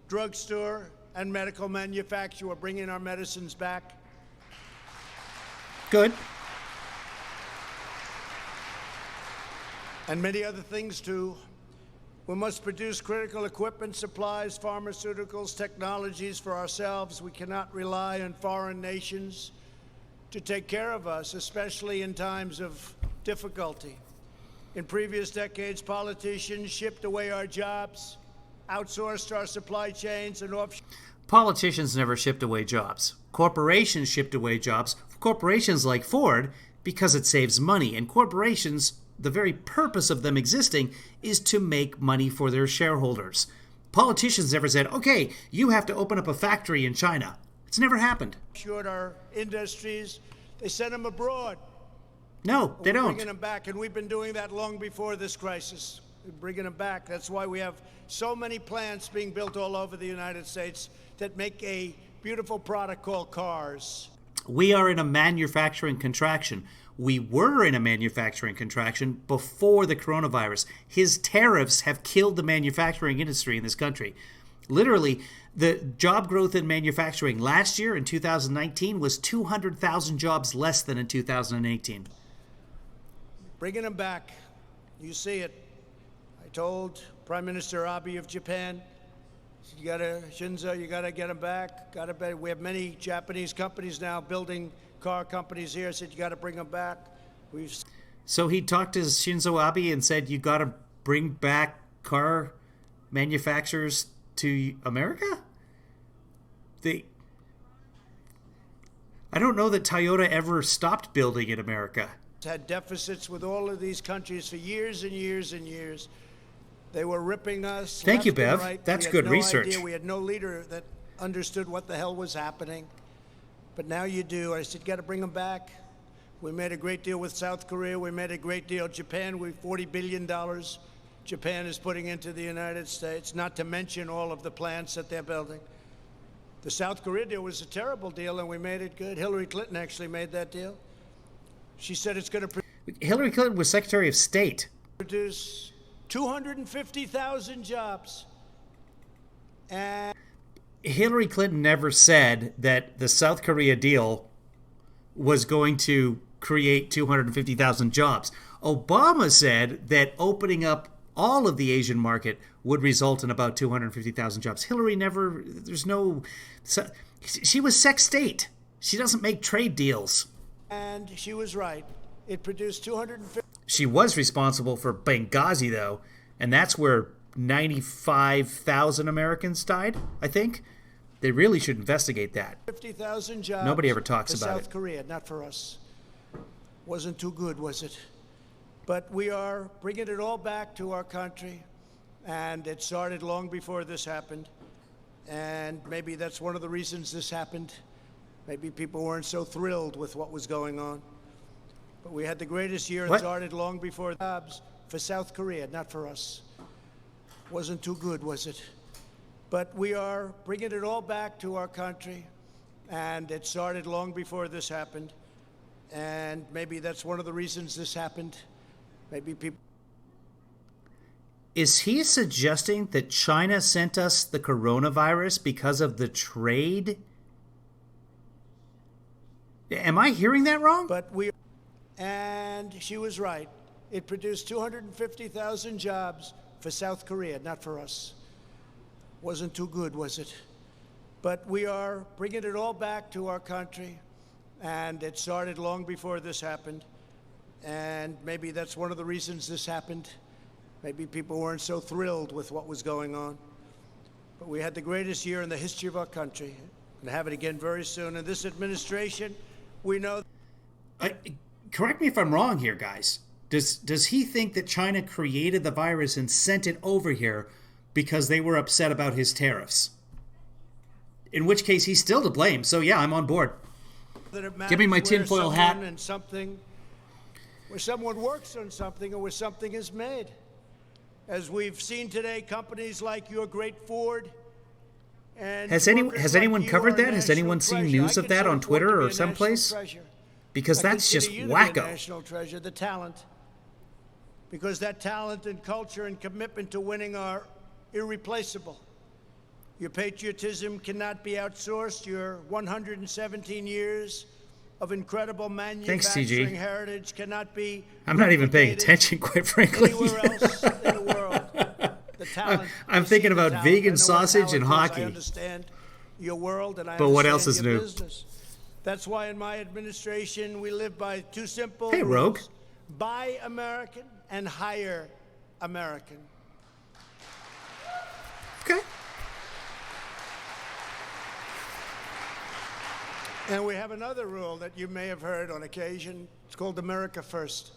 drugstore, and medical manufacturer, bringing our medicines back. Good. And many other things, too. We must produce critical equipment, supplies, pharmaceuticals, technologies for ourselves. We cannot rely on foreign nations to take care of us, especially in times of difficulty. In previous decades, politicians shipped away our jobs, outsourced our supply chains, and offshore. Politicians never shipped away jobs. Corporations shipped away jobs. Corporations like Ford, because it saves money. And corporations, the very purpose of them existing is to make money for their shareholders. Politicians never said, okay, you have to open up a factory in China. It's never happened. Short our industries. They send them abroad. No, they don't. Bringing them back, and we've been doing that long before this crisis. We're bringing them back. That's why we have so many plants being built all over the United States that make a beautiful product called cars. We are in a manufacturing contraction. We were in a manufacturing contraction before the coronavirus. His tariffs have killed the manufacturing industry in this country. Literally, the job growth in manufacturing last year in 2019 was 200,000 jobs less than in 2018. Bringing them back. You see it. I told Prime Minister Abe of Japan, Shinzo, you gotta get them back. We have many Japanese companies now building car companies here. I said, you gotta bring them back. So he talked to Shinzo Abe and said, you gotta bring back car manufacturers to America? I don't know that Toyota ever stopped building in America. Had deficits with all of these countries for years and years and years. They were ripping us. Thank you, left and Bev. right. That's We had good no research. idea. We had no leader that understood what the hell was happening. But now you do. I said, you got to bring them back. We made a great deal with South Korea. We made a great deal. Japan, $40 billion. Japan is putting into the United States, not to mention all of the plants that they're building. The South Korea deal was a terrible deal, and we made it good. Hillary Clinton actually made that deal. She said it's going to Hillary Clinton was Secretary of State. Produce 250,000 jobs. And Hillary Clinton never said that the South Korea deal was going to create 250,000 jobs. Obama said that opening up all of the Asian market would result in about 250,000 jobs. Hillary never, she was sec state. She doesn't make trade deals. And she was right. It produced 250. She was responsible for Benghazi, though, and that's where 95,000 Americans died, I think. They really should investigate that. 50,000 jobs. Nobody ever talks for about South it. Korea, not for us. Wasn't too good, was it? But we are bringing it all back to our country, and it started long before this happened. And maybe that's one of the reasons this happened. Maybe people weren't so thrilled with what was going on. But we had the greatest year. It started long before jobs for South Korea, not for us. Wasn't too good, was it? But we are bringing it all back to our country, and it started long before this happened. And maybe that's one of the reasons this happened. Maybe people. Is he suggesting that China sent us the coronavirus because of the trade? Am I hearing that wrong? And she was right. It produced 250,000 jobs for South Korea, not for us. Wasn't too good, was it? But we are bringing it all back to our country, and it started long before this happened. And maybe that's one of the reasons this happened. Maybe people weren't so thrilled with what was going on. But we had the greatest year in the history of our country, and have it again very soon. And this administration, we know. Correct me if I'm wrong here, guys. Does he think that China created the virus and sent it over here because they were upset about his tariffs? In which case, he's still to blame. So yeah, I'm on board. Give me my tinfoil hat. And something, where someone works on something, or where something is made. As we've seen today, companies like your great Ford. And has anyone covered that? Has anyone seen news of that on Twitter or someplace? Because that's just wacko. National treasure, the talent. Because that talent and culture and commitment to winning are irreplaceable. Your patriotism cannot be outsourced. Your 117 years of incredible manufacturing heritage cannot be. I'm not even paying attention, quite frankly. Anywhere else in the world. The talent. I'm thinking about vegan sausage and hockey. I understand your world, and I but what else is your new? Business. That's why in my administration we live by two simple rules. Rogue. Buy American and hire American. Okay. And we have another rule that you may have heard on occasion. It's called America First.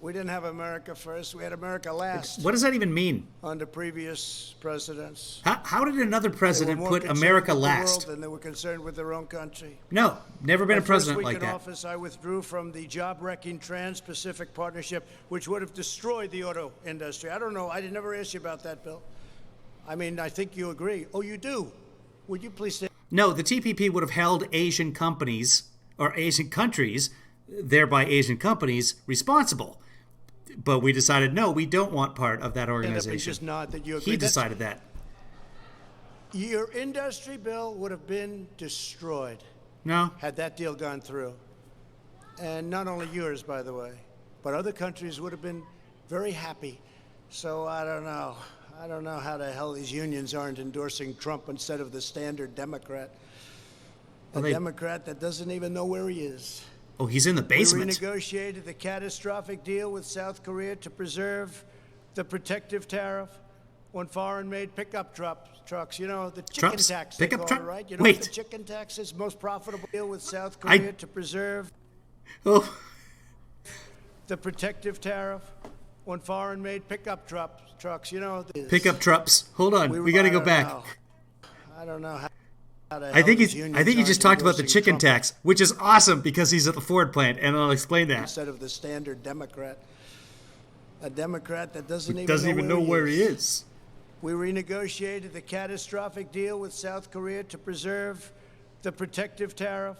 We didn't have America first. We had America last. What does that even mean? Under previous presidents. How did another president They were more put concerned America with the last? world than they were concerned with their own country. No, never been a president My like first week in that. office, I withdrew from the job-wrecking Trans-Pacific Partnership, which would have destroyed the auto industry. I don't know. I did never ask you about that, Bill. I mean, I think you agree. Oh, you do? Would you please say? No, the TPP would have held Asian companies or Asian countries, thereby Asian companies, responsible. But we decided, no, we don't want part of that organization. Just nod that you agree. He decided that. Your industry, Bill, would have been destroyed. No. Had that deal gone through. And not only yours, by the way, but other countries would have been very happy. So I don't know. I don't know how the hell these unions aren't endorsing Trump instead of the standard Democrat. A Democrat that doesn't even know where he is. Oh, he's in the basement. We renegotiated the catastrophic deal with South Korea to preserve the protective tariff on foreign-made pickup trucks. You know, the chicken tax, they call it, right? You know what the chicken tax is? Most profitable deal with South Korea to preserve the protective tariff on foreign-made pickup trucks. You know, pickup trucks. Hold on, we got to go back. I don't know how. I think he just talked about the chicken tax, which is awesome because he's at the Ford plant, and I'll explain that. Instead of the standard Democrat, a Democrat that doesn't even know where he is. We renegotiated the catastrophic deal with South Korea to preserve the protective tariff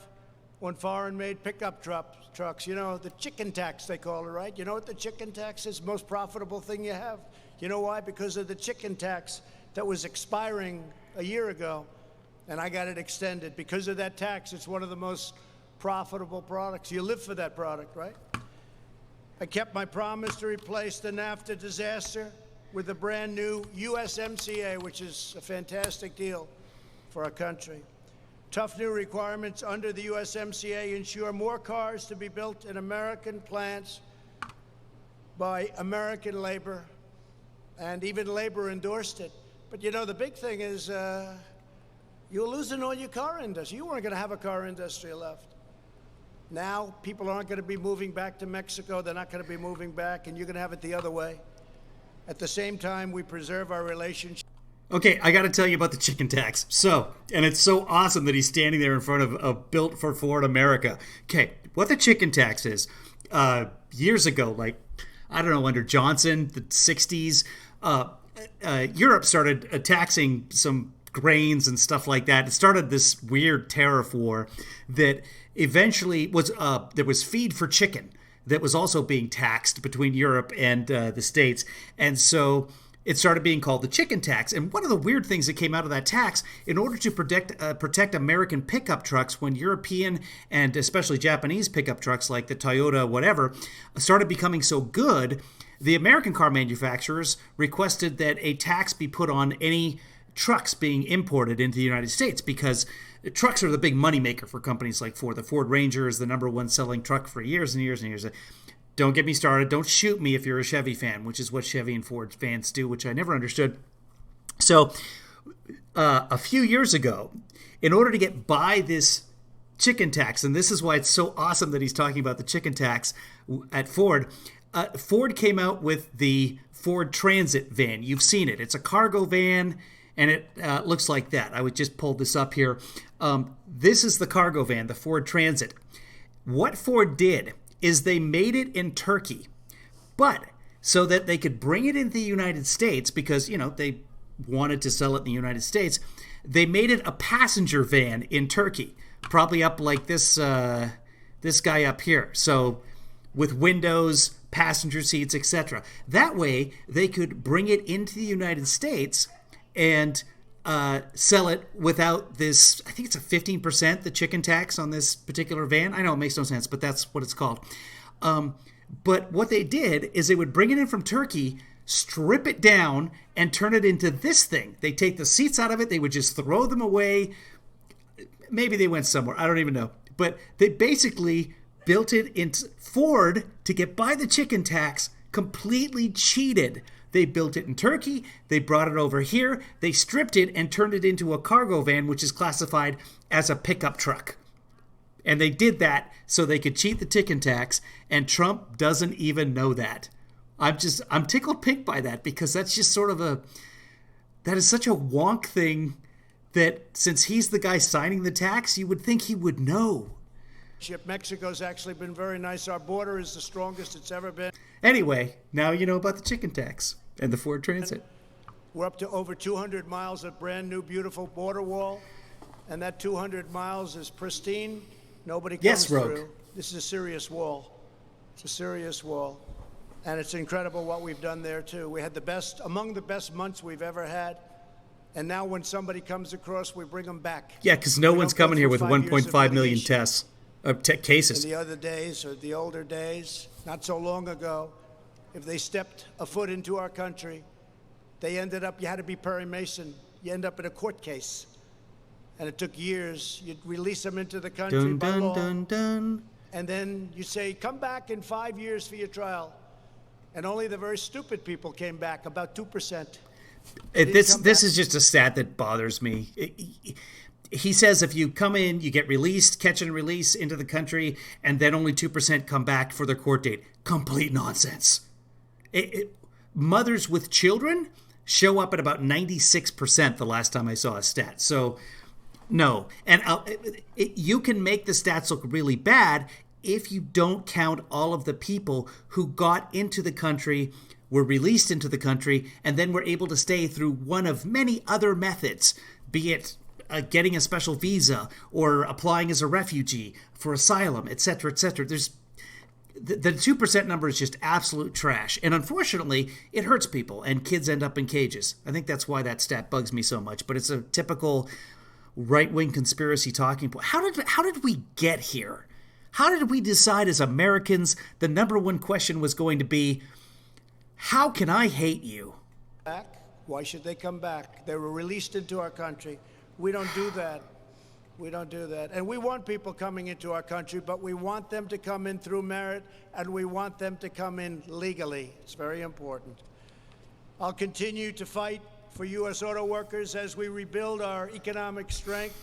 on foreign-made pickup trucks. You know, the chicken tax, they call it, right? You know what the chicken tax is? Most profitable thing you have. You know why? Because of the chicken tax that was expiring a year ago. And I got it extended. Because of that tax, it's one of the most profitable products. You live for that product, right? I kept my promise to replace the NAFTA disaster with a brand new USMCA, which is a fantastic deal for our country. Tough new requirements under the USMCA ensure more cars to be built in American plants by American labor, and even labor endorsed it. But you know, the big thing is, you're losing all your car industry. You weren't going to have a car industry left. Now, people aren't going to be moving back to Mexico. They're not going to be moving back, and you're going to have it the other way. At the same time, we preserve our relationship. Okay, I got to tell you about the chicken tax. And it's so awesome that he's standing there in front of a Built for Ford America. Okay, what the chicken tax is, years ago, like, I don't know, under Johnson, the 60s, Europe started taxing some grains and stuff like that. It started this weird tariff war that eventually was there was feed for chicken that was also being taxed between Europe and the States. And so it started being called the chicken tax. And one of the weird things that came out of that tax, in order to protect American pickup trucks when European and especially Japanese pickup trucks like the Toyota whatever started becoming so good, the American car manufacturers requested that a tax be put on any trucks being imported into the United States, because trucks are the big moneymaker for companies like Ford. The Ford Ranger is the #1 selling truck for years and years and years. Don't get me started. Don't shoot me if you're a Chevy fan, which is what Chevy and Ford fans do, which I never understood. So a few years ago, in order to get by this chicken tax, and this is why it's so awesome that he's talking about the chicken tax at Ford, Ford came out with the Ford Transit van. You've seen it. It's a cargo van, and it looks like that. I would just pull this up here. This is the cargo van, the Ford Transit. What Ford did is they made it in Turkey, but so that they could bring it into the United States, because, you know, they wanted to sell it in the United States, they made it a passenger van in Turkey, probably up like this guy up here. So with windows, passenger seats, etc. That way they could bring it into the United States and sell it without this, I think it's a 15%, the chicken tax on this particular van. I know it makes no sense, but that's what it's called. But what they did is they would bring it in from Turkey, strip it down, and turn it into this thing. They take the seats out of it, they would just throw them away. Maybe they went somewhere, I don't even know. But they basically built it into Ford to get by the chicken tax, completely cheated. They built it in Turkey, they brought it over here, they stripped it and turned it into a cargo van, which is classified as a pickup truck. And they did that so they could cheat the chicken tax, and Trump doesn't even know that. I'm tickled pink by that, because that's just sort of that is such a wonk thing that since he's the guy signing the tax, you would think he would know. Mexico's actually been very nice. Our border is the strongest it's ever been. Anyway, now you know about the chicken tax and the Ford Transit. We're up to over 200 miles of brand new, beautiful border wall, and that 200 miles is pristine. Nobody comes through. This is a serious wall. It's a serious wall. And it's incredible what we've done there, too. We had among the best months we've ever had. And now when somebody comes across, we bring them back. Yeah, because no one's coming here with 1.5 million tests, cases. In the other days, or the older days, not so long ago, if they stepped a foot into our country, they ended up, you had to be Perry Mason, you end up in a court case. And it took years. You'd release them into the country by law. And then you say, come back in 5 years for your trial. And only the very stupid people came back, about 2%. This is just a stat that bothers me. He says if you come in, you get released, catch and release into the country, and then only 2% come back for their court date. Complete nonsense. Mothers with children show up at about 96% the last time I saw a stat. So, no. And you can make the stats look really bad if you don't count all of the people who got into the country, were released into the country, and then were able to stay through one of many other methods, be it getting a special visa or applying as a refugee for asylum, etc., etc. The 2% number is just absolute trash. And unfortunately, it hurts people, and kids end up in cages. I think that's why that stat bugs me so much. But it's a typical right-wing conspiracy talking point. How did we get here? How did we decide as Americans the number one question was going to be, how can I hate you? Why should they come back? They were released into our country. We don't do that. We don't do that. And we want people coming into our country, but we want them to come in through merit, and we want them to come in legally. It's very important. I'll continue to fight for U.S. auto workers as we rebuild our economic strength.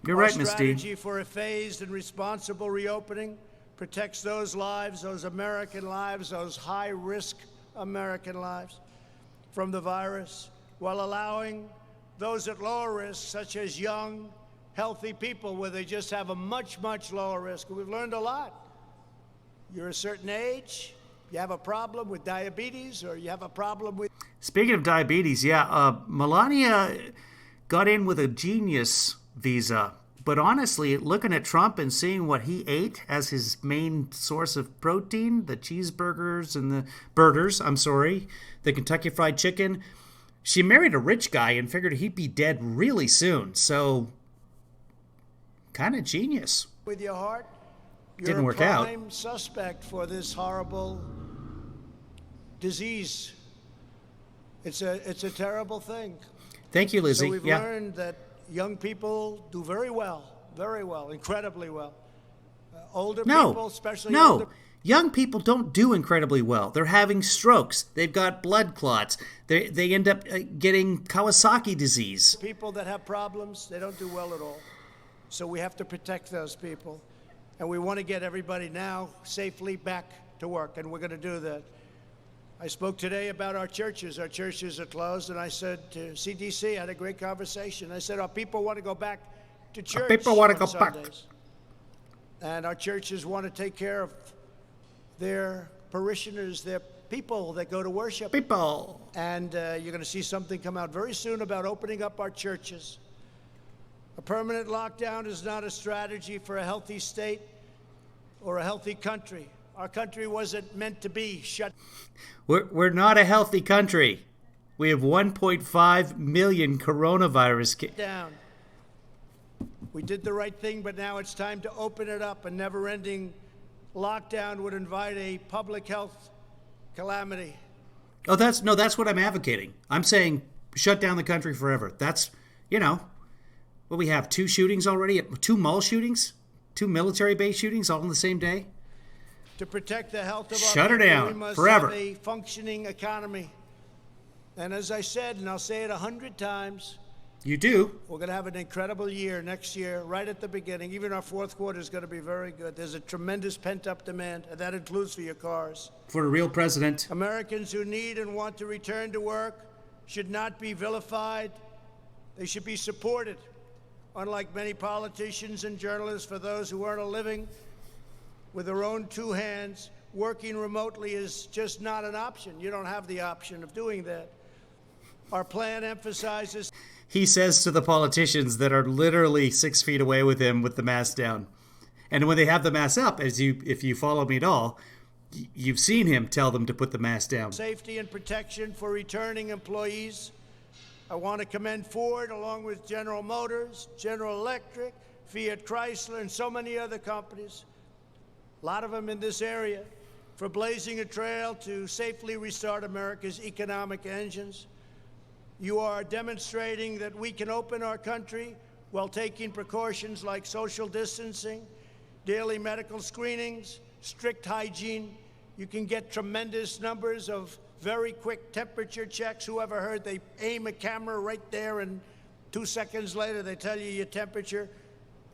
You're right, Ms. D. Our strategy for a phased and responsible reopening protects those lives, those American lives, those high-risk American lives from the virus, while allowing those at lower risk, such as young, healthy people, where they just have a much, much lower risk. We've learned a lot. You're a certain age, you have a problem with diabetes, or you have a problem with... Speaking of diabetes, Melania got in with a genius visa. But honestly, looking at Trump and seeing what he ate as his main source of protein, the cheeseburgers and the the Kentucky Fried Chicken, she married a rich guy and figured he'd be dead really soon. So, kind of genius. With your heart, didn't work out. You're a prime suspect for this horrible disease. It's a terrible thing. Thank you, Lizzie. So we've learned that young people do very well, incredibly well. Older people, especially older... Young people don't do incredibly well. They're having strokes. They've got blood clots. They end up getting Kawasaki disease. People that have problems, they don't do well at all. So we have to protect those people. And we want to get everybody now safely back to work, and we're going to do that. I spoke today about our churches. Our churches are closed, and I said to CDC, I had a great conversation. I said, our people want to go back to church. Our people want to go back. And our churches want to take care of their parishioners, their people that go to worship. And you're going to see something come out very soon about opening up our churches. A permanent lockdown is not a strategy for a healthy state or a healthy country. Our country wasn't meant to be shut. We're not a healthy country. We have 1.5 million coronavirus cases. Down. We did the right thing, but now it's time to open it up. A never-ending lockdown would invite a public health calamity. Oh, that's what I'm advocating. I'm saying shut down the country forever. That's, what we have, 2 shootings already, 2 mall shootings, 2 military base shootings all on the same day. To protect the health of Shut our her down we must forever. have a functioning economy. And as I said, and I'll say it 100 times, You do? We're going to have an incredible year next year, right at the beginning. Even our fourth quarter is going to be very good. There's a tremendous pent-up demand, and that includes for your cars. For a real president. Americans who need and want to return to work should not be vilified. They should be supported. Unlike many politicians and journalists, for those who earn a living with their own two hands, working remotely is just not an option. You don't have the option of doing that. Our plan emphasizes... He says to the politicians that are literally 6 feet away with him with the mask down. And when they have the mask up, if you follow me at all, you've seen him tell them to put the mask down. Safety and protection for returning employees. I want to commend Ford, along with General Motors, General Electric, Fiat Chrysler, and so many other companies, a lot of them in this area, for blazing a trail to safely restart America's economic engines. You are demonstrating that we can open our country while taking precautions like social distancing, daily medical screenings, strict hygiene. You can get tremendous numbers of very quick temperature checks. Whoever heard they aim a camera right there and 2 seconds later they tell you your temperature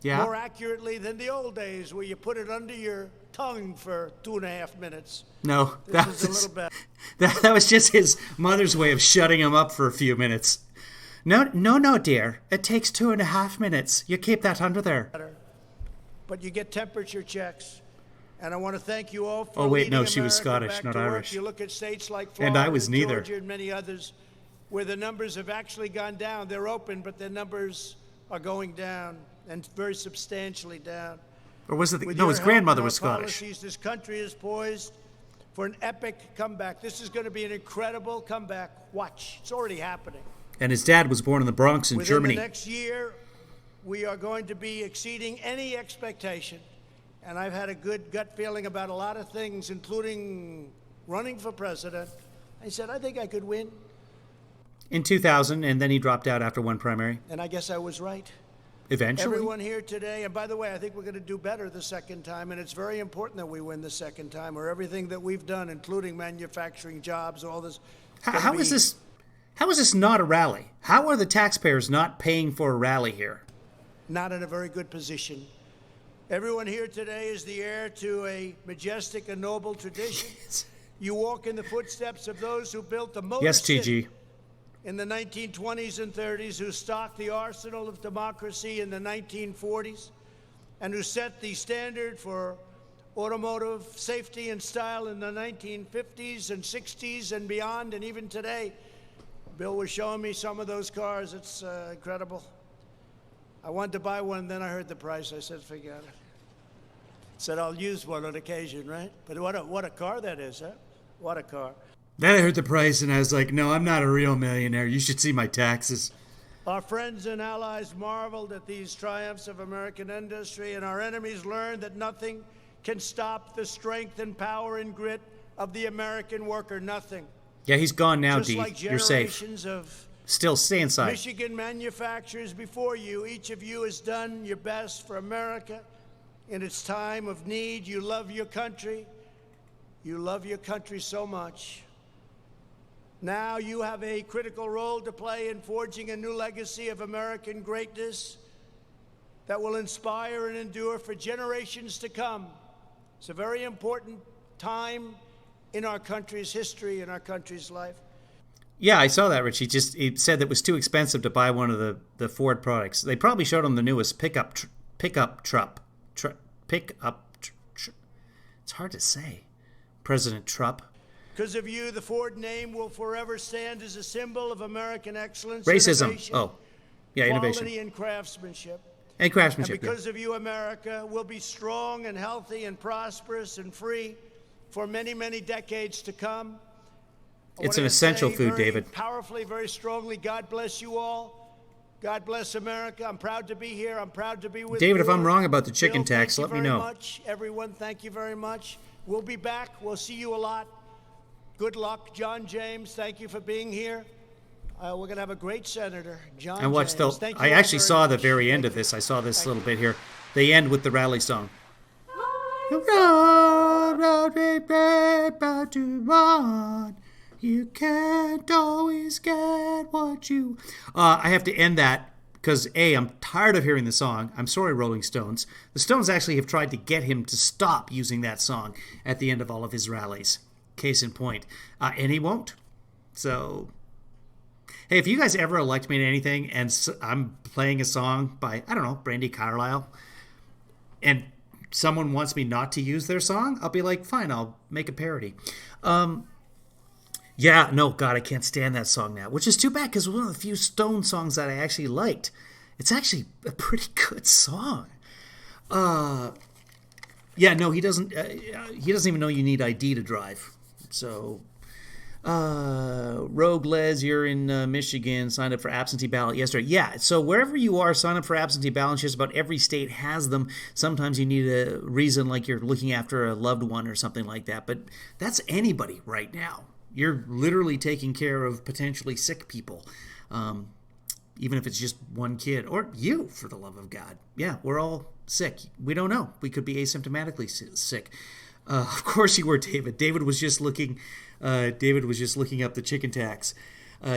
more accurately than the old days where you put it under your tongue for 2.5 minutes. No, that was a little better. That was just his mother's way of shutting him up for a few minutes. No, dear. It takes 2.5 minutes. You keep that under there. But you get temperature checks. And I want to thank you all for Oh, wait, no, she America was Scottish, back not to work. Irish. You look at states like Florida, And I was neither. Georgia, and many others, where the numbers have actually gone down. They're open, but their numbers are going down, and very substantially down. Or was it? With No, your his help grandmother and was our Scottish. policies, this country is poised for an epic comeback. This is going to be an incredible comeback. Watch. It's already happening. And his dad was born in the Bronx in Within Germany. the next year, we are going to be exceeding any expectation. And I've had a good gut feeling about a lot of things, including running for president. I said, I think I could win. In 2000, and then he dropped out after one primary. And I guess I was right. Eventually. Everyone here today, and by the way, I think we're going to do better the second time, and it's very important that we win the second time, or everything that we've done, including manufacturing jobs, all this. How is this not a rally? How are the taxpayers not paying for a rally here? Not in a very good position. Everyone here today is the heir to a majestic and noble tradition. You walk in the footsteps of those who built the Motor Yes, City TG. in the 1920s and 30s, who stocked the arsenal of democracy in the 1940s, and who set the standard for automotive safety and style in the 1950s and 60s and beyond, and even today. Bill was showing me some of those cars. It's incredible. I wanted to buy one, then I heard the price. I said, forget it. Said, I'll use one on occasion, right? But what a car that is, huh? What a car. Then I heard the price, and I was like, no, I'm not a real millionaire. You should see my taxes. Our friends and allies marveled at these triumphs of American industry, and our enemies learned that nothing can stop the strength and power and grit of the American worker. Nothing. Yeah, he's gone now, Just D. like You're safe. generations of Still, stay inside. Michigan manufacturers before you, each of you has done your best for America in its time of need. You love your country. You love your country so much. Now you have a critical role to play in forging a new legacy of American greatness that will inspire and endure for generations to come. It's a very important time in our country's history, in our country's life. Yeah, I saw that, Rich. He said that it was too expensive to buy one of the Ford products. They probably showed him the newest pickup truck. It's hard to say. President Trump. Because of you, the Ford name will forever stand as a symbol of American excellence. Racism. Innovation, Innovation. Quality and craftsmanship. And craftsmanship. And because of you, America will be strong and healthy and prosperous and free for many, many decades to come. It's an essential food, very David. Powerfully, very strongly, God bless you all. God bless America. I'm proud to be here. I'm proud to be with David, you. if I'm wrong about the chicken Bill, tax, let me know. Thank you very much. Everyone, thank you very much. We'll be back. We'll see you a lot. Good luck. John James, thank you for being here. We're going to have a great senator, John And watch James. Thank you I all actually very saw much. the very end of this. I saw this little bit here. They end with the rally song. The road we about to run You can't always get what you... I have to end that because, A, I'm tired of hearing the song. I'm sorry, Rolling Stones. The Stones actually have tried to get him to stop using that song at the end of all of his rallies. Case in point. And he won't. So, hey, if you guys ever elect me to anything and I'm playing a song by, I don't know, Brandi Carlile, and someone wants me not to use their song, I'll be like, fine, I'll make a parody. Yeah, no, God, I can't stand that song now, which is too bad because it was one of the few Stone songs that I actually liked. It's actually a pretty good song. Yeah, no, he doesn't even know you need ID to drive. So, Rogue Les, you're in Michigan, signed up for absentee ballot yesterday. Yeah, so wherever you are, sign up for absentee ballots. Just about every state has them. Sometimes you need a reason like you're looking after a loved one or something like that. But that's anybody right now. You're literally taking care of potentially sick people, even if it's just one kid. Or you, for the love of God. Yeah, we're all sick. We don't know. We could be asymptomatically sick. Of course you were, David. David was just looking up the chicken tax.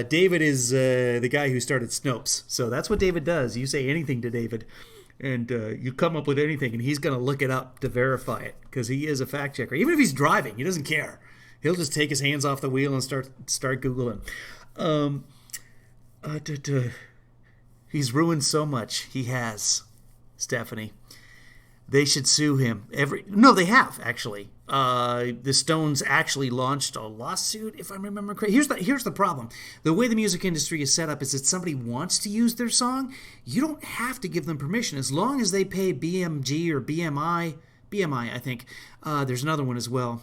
David is the guy who started Snopes. So that's what David does. You say anything to David, and you come up with anything, and he's going to look it up to verify it because he is a fact checker. Even if he's driving, he doesn't care. He'll just take his hands off the wheel and start Googling. He's ruined so much. He has, Stephanie. They should sue him. No, they have, actually. The Stones actually launched a lawsuit, if I remember correctly. Here's the problem. The way the music industry is set up is that somebody wants to use their song, you don't have to give them permission. As long as they pay BMG or BMI, I think. There's another one as well.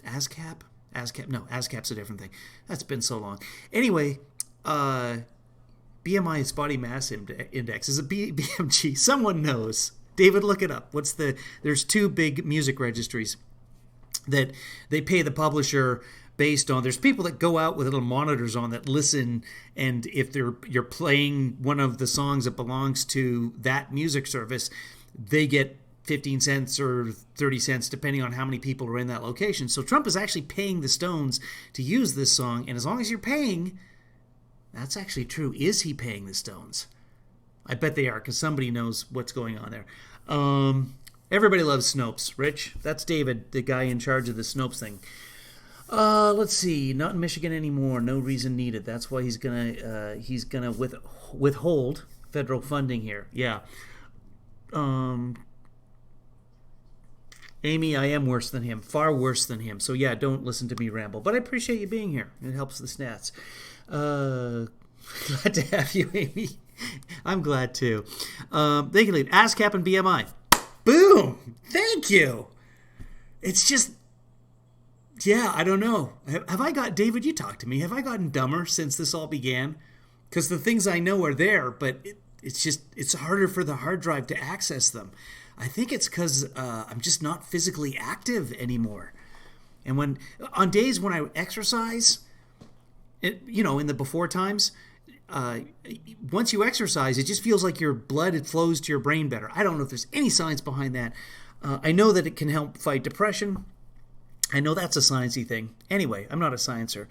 ASCAP? No, ASCAP's a different thing. That's been so long. Anyway, BMI is body mass index. Is it BMG? Someone knows. David, look it up. There's two big music registries that they pay the publisher based on. There's people that go out with little monitors on that listen, and if you're playing one of the songs that belongs to that music service, they get 15 cents or 30 cents depending on how many people are in that location. So Trump is actually paying the Stones to use this song, and as long as you're paying, that's actually true. Is he paying the Stones? I bet they are, because somebody knows what's going on there. Everybody loves Snopes. Rich, that's David, the guy in charge of the Snopes thing. Let's see. Not in Michigan anymore. No reason needed. That's why he's gonna withhold federal funding here. Yeah. Amy, I am worse than him. Far worse than him. So yeah, don't listen to me ramble. But I appreciate you being here. It helps the stats. Glad to have you, Amy. I'm glad too. They can leave. ASCAP and BMI. Boom! Thank you! It's just... Yeah, I don't know. Have I got... David, you talk to me. Have I gotten dumber since this all began? Because the things I know are there, but it's harder for the hard drive to access them. I think it's because I'm just not physically active anymore. And on days when I exercise, in the before times... once you exercise, it just feels like your blood, it flows to your brain better. I don't know if there's any science behind that. I know that it can help fight depression. I know that's a sciencey thing. Anyway, I'm not a sciencer.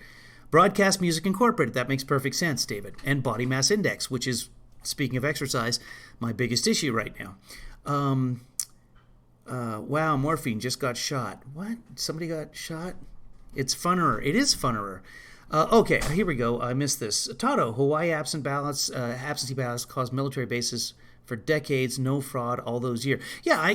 Broadcast Music Incorporated, that makes perfect sense, David. And body mass index, which is, speaking of exercise, my biggest issue right now. Wow, morphine just got shot. What? Somebody got shot? It's Funnerer. It is Funnerer. Okay, here we go. I missed this. Tato, Hawaii absentee ballots caused military bases for decades. No fraud all those years. Yeah,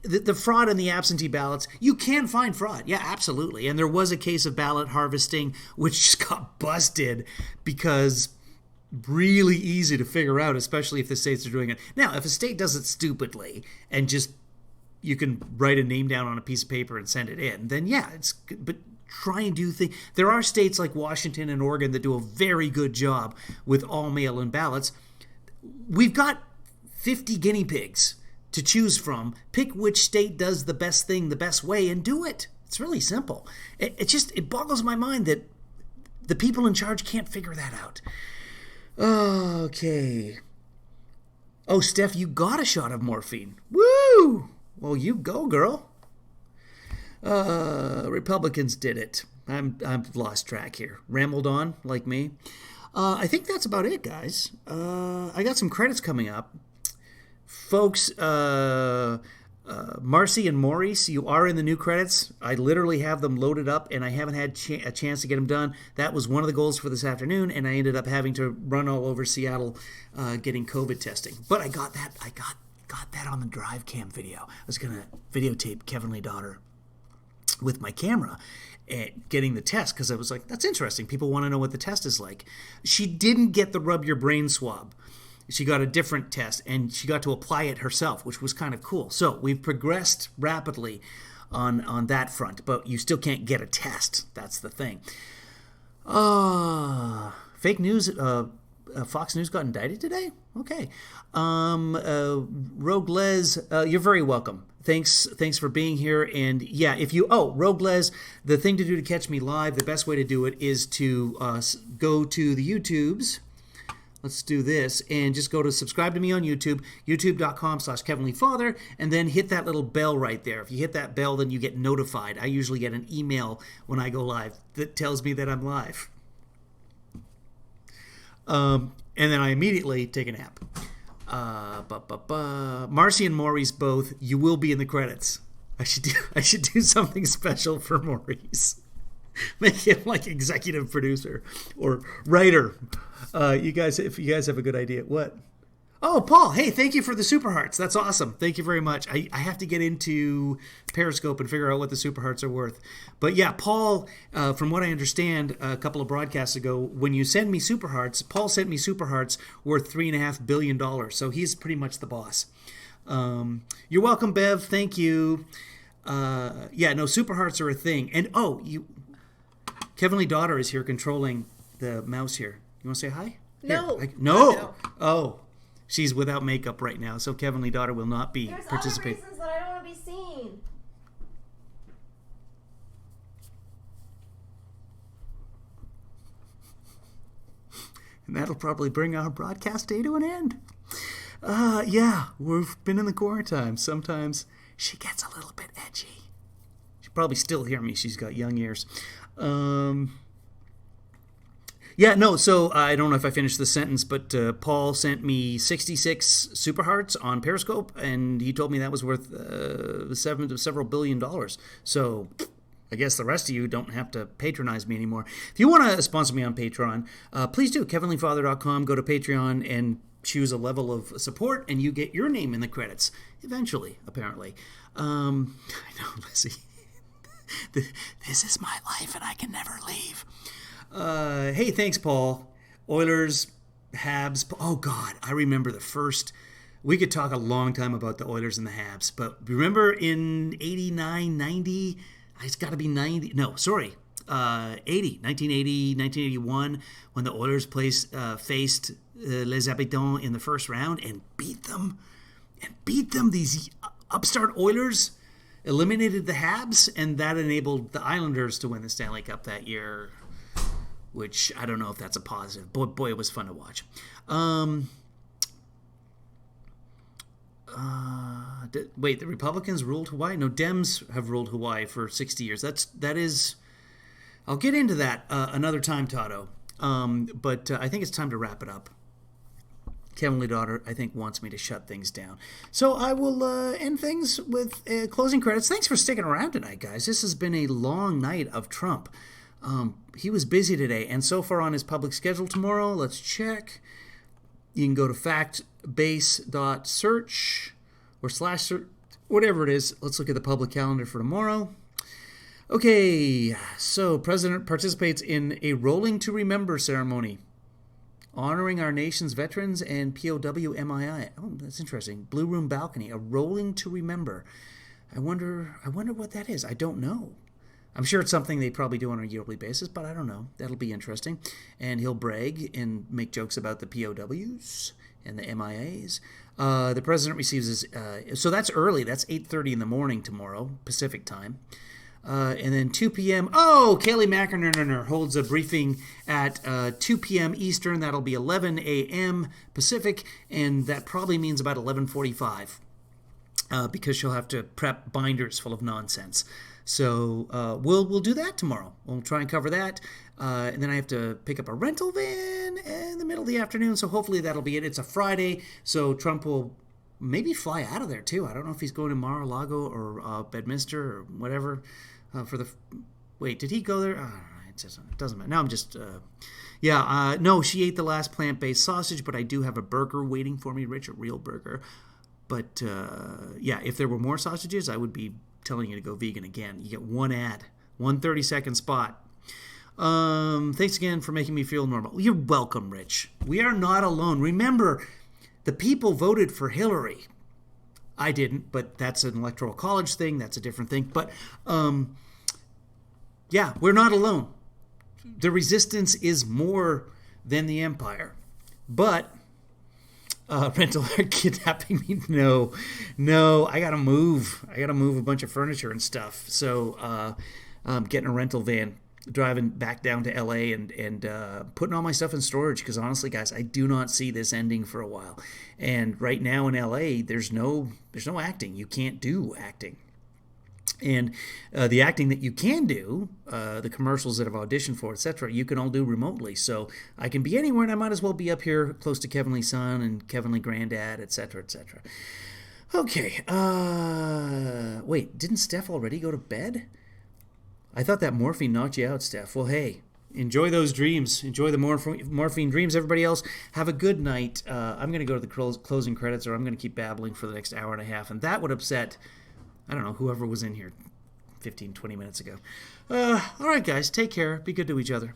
the fraud in the absentee ballots, you can find fraud. Yeah, absolutely. And there was a case of ballot harvesting which just got busted because really easy to figure out, especially if the states are doing it. Now, if a state does it stupidly and just you can write a name down on a piece of paper and send it in, then yeah, it's good. But try and do things. There are states like Washington and Oregon that do a very good job with all mail-in ballots. We've got 50 guinea pigs to choose from. Pick which state does the best thing the best way and do it. It's really simple. It boggles my mind that the people in charge can't figure that out. Okay. Oh, Steph, you got a shot of morphine. Woo! Well, you go, girl. Republicans did it. I've lost track here. Rambled on like me. I think that's about it, guys. I got some credits coming up. Folks, Marcy and Maurice, you are in the new credits. I literally have them loaded up, and I haven't had a chance to get them done. That was one of the goals for this afternoon, and I ended up having to run all over Seattle getting COVID testing. But I got that. I got that on the drive cam video. I was going to videotape Kevin Lee Daughter with my camera getting the test, because I was like, that's interesting. People want to know what the test is like. She didn't get the rub your brain swab. She got a different test, and she got to apply it herself, which was kind of cool. So we've progressed rapidly on that front, but you still can't get a test. That's the thing. Fake news. Fox News got indicted today? Okay. Rogue Les, you're very welcome. Thanks for being here. And yeah, Rogue Les, the thing to do to catch me live, the best way to do it is to go to the YouTubes. Let's do this, and just go to subscribe to me on YouTube, youtube.com/KevinLeeFather, and then hit that little bell right there. If you hit that bell, then you get notified. I usually get an email when I go live that tells me that I'm live. And then I immediately take a nap. Marcy and Maurice both, you will be in the credits. I should do something special for Maurice. Make him like executive producer or writer. If you guys have a good idea. What? Oh, Paul, hey, thank you for the Super Hearts. That's awesome. Thank you very much. I have to get into Periscope and figure out what the Super Hearts are worth. But yeah, Paul, from what I understand a couple of broadcasts ago, when you send me Super Hearts, Paul sent me Super Hearts worth $3.5 billion. So he's pretty much the boss. You're welcome, Bev. Thank you. Super Hearts are a thing. And Kevin Lee Daughter is here controlling the mouse here. You want to say hi? No. Here, no. Oh. She's without makeup right now, so Kevin Lee Daughter will not be participating. There's other reasons that I don't want to be seen. And that'll probably bring our broadcast day to an end. We've been in the quarantine. Sometimes she gets a little bit edgy. She'll probably still hear me. She's got young ears. So I don't know if I finished the sentence, but Paul sent me 66 Super Hearts on Periscope, and he told me that was worth several $billion. So I guess the rest of you don't have to patronize me anymore. If you want to sponsor me on Patreon, please do. KevinLeeFather.com. Go to Patreon and choose a level of support, and you get your name in the credits eventually, apparently. I know, Lizzie. This is my life, and I can never leave. Hey, thanks, Paul. Oilers, Habs. Oh, God, I remember the first. We could talk a long time about the Oilers and the Habs, but remember in 89, 90? It's got to be 90. No, sorry. 1980, 1981, when the Oilers faced Les Habitants in the first round and beat them. These upstart Oilers eliminated the Habs, and that enabled the Islanders to win the Stanley Cup that year, which I don't know if that's a positive. Boy, it was fun to watch. The Republicans ruled Hawaii? No, Dems have ruled Hawaii for 60 years. That is. I'll get into that another time, Tato. But I think it's time to wrap it up. Kevin Lee Daughter, I think, wants me to shut things down. So I will end things with closing credits. Thanks for sticking around tonight, guys. This has been a long night of Trump. He was busy today, and so far on his public schedule tomorrow, let's check. You can go to factbase.search or /search, whatever it is. Let's look at the public calendar for tomorrow. Okay, so President participates in a Rolling to Remember ceremony, honoring our nation's veterans and POW MII. Oh, that's interesting. Blue Room balcony, a Rolling to Remember. I wonder what that is. I don't know. I'm sure it's something they probably do on a yearly basis, but I don't know. That'll be interesting. And he'll brag and make jokes about the POWs and the MIAs. The president receives his... so that's early. That's 8:30 in the morning tomorrow, Pacific time. And then 2 p.m. Oh, Kayleigh McEnroe holds a briefing at 2 p.m. Eastern. That'll be 11 a.m. Pacific, and that probably means about 11:45 because she'll have to prep binders full of nonsense. So we'll do that tomorrow. We'll try and cover that. And then I have to pick up a rental van in the middle of the afternoon. So hopefully that'll be it. It's a Friday, so Trump will maybe fly out of there too. I don't know if he's going to Mar-a-Lago or Bedminster or whatever for the... Wait, did he go there? It doesn't matter. Now I'm just... no, she ate the last plant-based sausage, but I do have a burger waiting for me, Rich, a real burger. But if there were more sausages, I would be telling you to go vegan again. You get one ad, 1 30-second spot. Thanks again for making me feel normal. You're welcome, Rich. We are not alone. Remember, the people voted for Hillary. I didn't, but that's an electoral college thing. That's a different thing. But, we're not alone. The resistance is more than the empire. But, rental are kidnapping me? No, I gotta move. I gotta move a bunch of furniture and stuff. So, I'm getting a rental van, driving back down to LA and putting all my stuff in storage, because honestly, guys, I do not see this ending for a while. And right now in LA, there's no acting. You can't do acting. And the acting that you can do, the commercials that I've auditioned for, etc., you can all do remotely. So I can be anywhere, and I might as well be up here close to Kevin Lee's son and Kevin Lee Granddad, etc., etc. Okay. Wait, didn't Steph already go to bed? I thought that morphine knocked you out, Steph. Well, hey, enjoy those dreams. Enjoy the morphine dreams. Everybody else, have a good night. I'm going to go to the closing credits, or I'm going to keep babbling for the next hour and a half, and that would upset... I don't know, whoever was in here 15, 20 minutes ago. All right, guys, take care. Be good to each other.